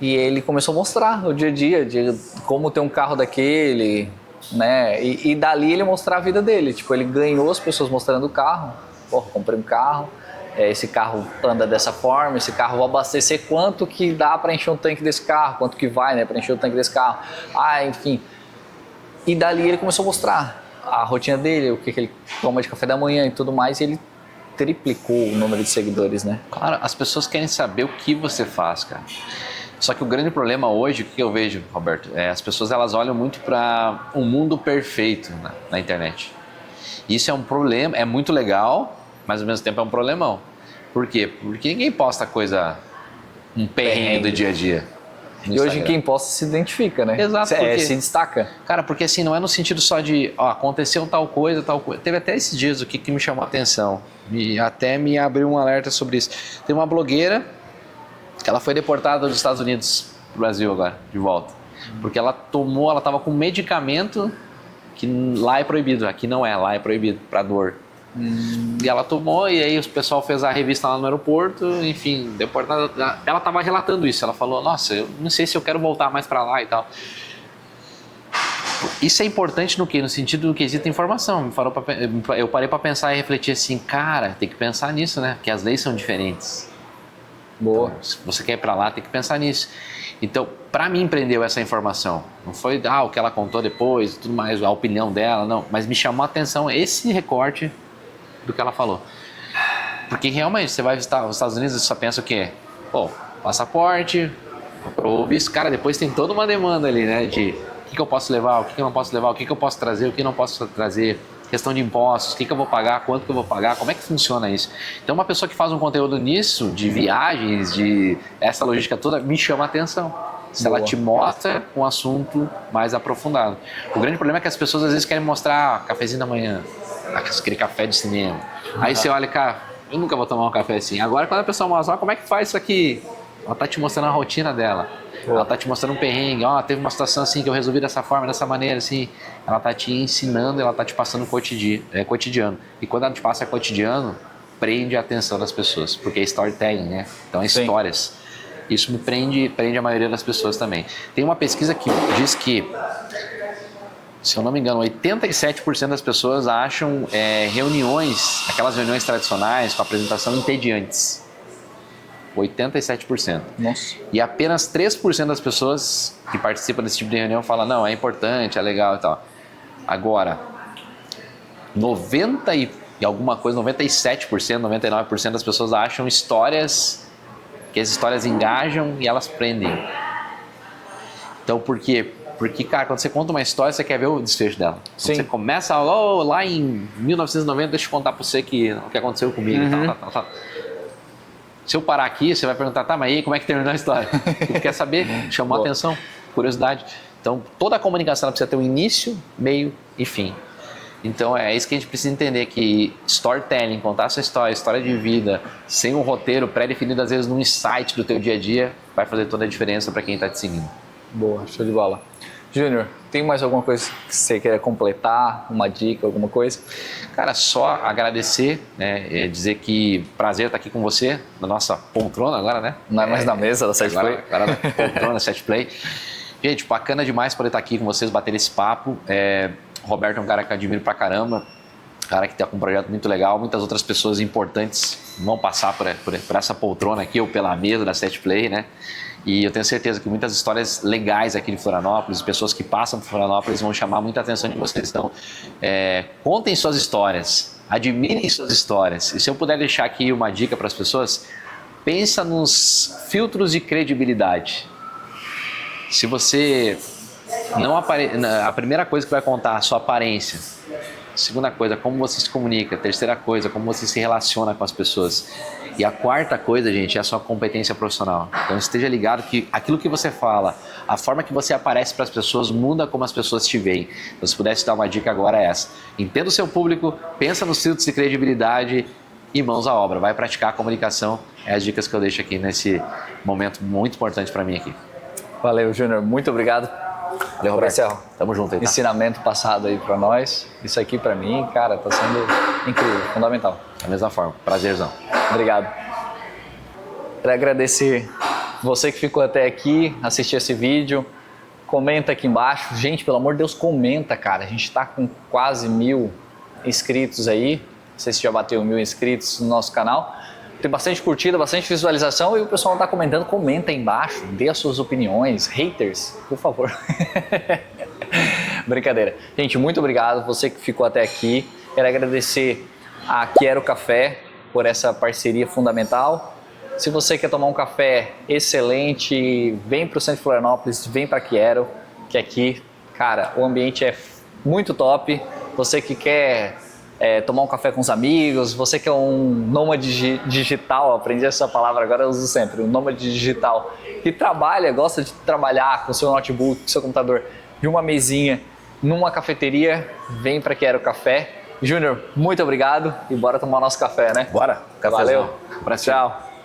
E ele começou a mostrar o dia a dia de como ter um carro daquele, né? E dali ele mostrar a vida dele. Tipo, ele ganhou as pessoas mostrando o carro. Porra, comprei um carro, esse carro anda dessa forma, esse carro vai abastecer, quanto que dá para encher um tanque desse carro, quanto que vai, né, para encher o tanque desse carro. Enfim. E dali ele começou a mostrar a rotina dele, o que ele toma de café da manhã e tudo mais, e ele triplicou o número de seguidores, né? Claro, as pessoas querem saber o que você faz, cara. Só que o grande problema hoje, o que eu vejo, Roberto, as pessoas elas olham muito para um mundo perfeito na internet. Isso é um problema, é muito legal, mas ao mesmo tempo é um problemão. Por quê? Porque ninguém posta um perrengue do dia a dia. E hoje quem posta se identifica, né? Exato. Se destaca. Cara, porque assim, não é no sentido só de, aconteceu tal coisa. Teve até esses dias o que me chamou a atenção. E até me abriu um alerta sobre isso. Tem uma blogueira que ela foi deportada dos Estados Unidos pro Brasil agora, de volta. Porque ela tava com um medicamento que lá é proibido, aqui não é, lá é proibido, pra dor. E ela tomou, e aí o pessoal fez a revista lá no aeroporto, enfim, deportada. Ela tava relatando isso, ela falou, nossa, eu não sei se eu quero voltar mais pra lá e tal. Isso é importante no quê? No sentido do quesito informação. Eu parei pra pensar e refletir assim, cara, tem que pensar nisso, né? Porque as leis são diferentes. Boa. Então, se você quer ir pra lá, tem que pensar nisso. Então, para mim, prendeu essa informação. Não foi o que ela contou depois, tudo mais, a opinião dela, não. Mas me chamou a atenção esse recorte do que ela falou. Porque realmente, você vai visitar os Estados Unidos e só pensa o quê? Pô, passaporte, o visto. Cara, depois tem toda uma demanda ali, né? De o que eu posso levar, o que eu não posso levar, o que eu posso trazer, o que não posso trazer. Questão de impostos, o que eu vou pagar, quanto que eu vou pagar, como é que funciona isso. Então uma pessoa que faz um conteúdo nisso, de viagens, de essa logística toda, me chama a atenção. Se ela te mostra um assunto mais aprofundado. O grande problema é que as pessoas às vezes querem mostrar cafezinho da manhã, aquele café de cinema. Aí você olha, cara, eu nunca vou tomar um café assim. Agora quando a pessoa mostra, como é que faz isso aqui? Ela tá te mostrando a rotina dela. Ela tá te mostrando um perrengue, teve uma situação assim que eu resolvi dessa forma, dessa maneira, assim. Ela tá te ensinando, ela tá te passando o cotidiano. E quando ela te passa cotidiano, prende a atenção das pessoas, porque é storytelling, né? Então é histórias. Isso me prende a maioria das pessoas também. Tem uma pesquisa que diz que, se eu não me engano, 87% das pessoas acham aquelas reuniões tradicionais com apresentação entediantes. 87%. Nossa. E apenas 3% das pessoas que participam desse tipo de reunião falam, não, é importante, é legal e tal. Agora, 97%, 99% das pessoas acham que as histórias engajam e elas prendem. Então, por quê? Porque, cara, quando você conta uma história, você quer ver o desfecho dela. Sim. Você começa lá em 1990, deixa eu contar pra você o que aconteceu comigo e tal. Se eu parar aqui, você vai perguntar, tá, mas aí como é que terminou a história? Tu quer saber? Chamou a atenção, curiosidade. Então, toda a comunicação precisa ter um início, meio e fim. Então, é isso que a gente precisa entender, que storytelling, contar a sua história de vida, sem um roteiro pré-definido, às vezes num insight do teu dia a dia, vai fazer toda a diferença para quem está te seguindo. Boa, show de bola. Júnior, tem mais alguma coisa que você queira completar? Uma dica, alguma coisa? Cara, só agradecer, né? Dizer que prazer estar aqui com você, na nossa poltrona agora, né? Não é mais na mesa da Set Play. Agora na poltrona, Set Play. Gente, bacana demais poder estar aqui com vocês, bater esse papo. O Roberto é um cara que eu admiro pra caramba. Cara que está com um projeto muito legal, muitas outras pessoas importantes vão passar por essa poltrona aqui ou pela mesa da 7play, né? E eu tenho certeza que muitas histórias legais aqui de Florianópolis, pessoas que passam por Florianópolis vão chamar muita atenção de vocês. Então, contem suas histórias, admirem suas histórias. E se eu puder deixar aqui uma dica para as pessoas, pensa nos filtros de credibilidade. Se você não a primeira coisa que vai contar é a sua aparência. Segunda coisa, como você se comunica. Terceira coisa, como você se relaciona com as pessoas. E a quarta coisa, gente, é a sua competência profissional. Então esteja ligado que aquilo que você fala, a forma que você aparece para as pessoas muda como as pessoas te veem. Então, se pudesse dar uma dica agora é essa. Entenda o seu público, pensa nos filtros de credibilidade e mãos à obra. Vai praticar a comunicação. É as dicas que eu deixo aqui nesse momento muito importante para mim aqui. Valeu, Júnior. Muito obrigado. Valeu, Roberto. Tamo junto aí, tá? Ensinamento passado aí para nós. Isso aqui para mim, cara, tá sendo incrível, fundamental. Da mesma forma. Prazerzão. Obrigado. Quero agradecer você que ficou até aqui, assistiu esse vídeo. Comenta aqui embaixo. Gente, pelo amor de Deus, comenta, cara. A gente tá com quase 1000 inscritos aí. Não sei se já bateu 1000 inscritos no nosso canal. Tem bastante curtida, bastante visualização e o pessoal não tá comentando. Comenta aí embaixo, dê as suas opiniões. Haters, por favor. Brincadeira. Gente, muito obrigado. Você que ficou até aqui. Quero agradecer a Quero Café por essa parceria fundamental. Se você quer tomar um café excelente, vem para o centro de Florianópolis, vem para Quero, que aqui, cara, o ambiente é muito top. Você que quer tomar um café com os amigos, você que é um nômade digital, aprendi essa palavra, agora eu uso sempre, um nômade digital, que trabalha, gosta de trabalhar com seu notebook, com seu computador, de uma mesinha, numa cafeteria, vem para Quero Café. Júnior, muito obrigado e bora tomar nosso café, né? Bora. Valeu. Tchau.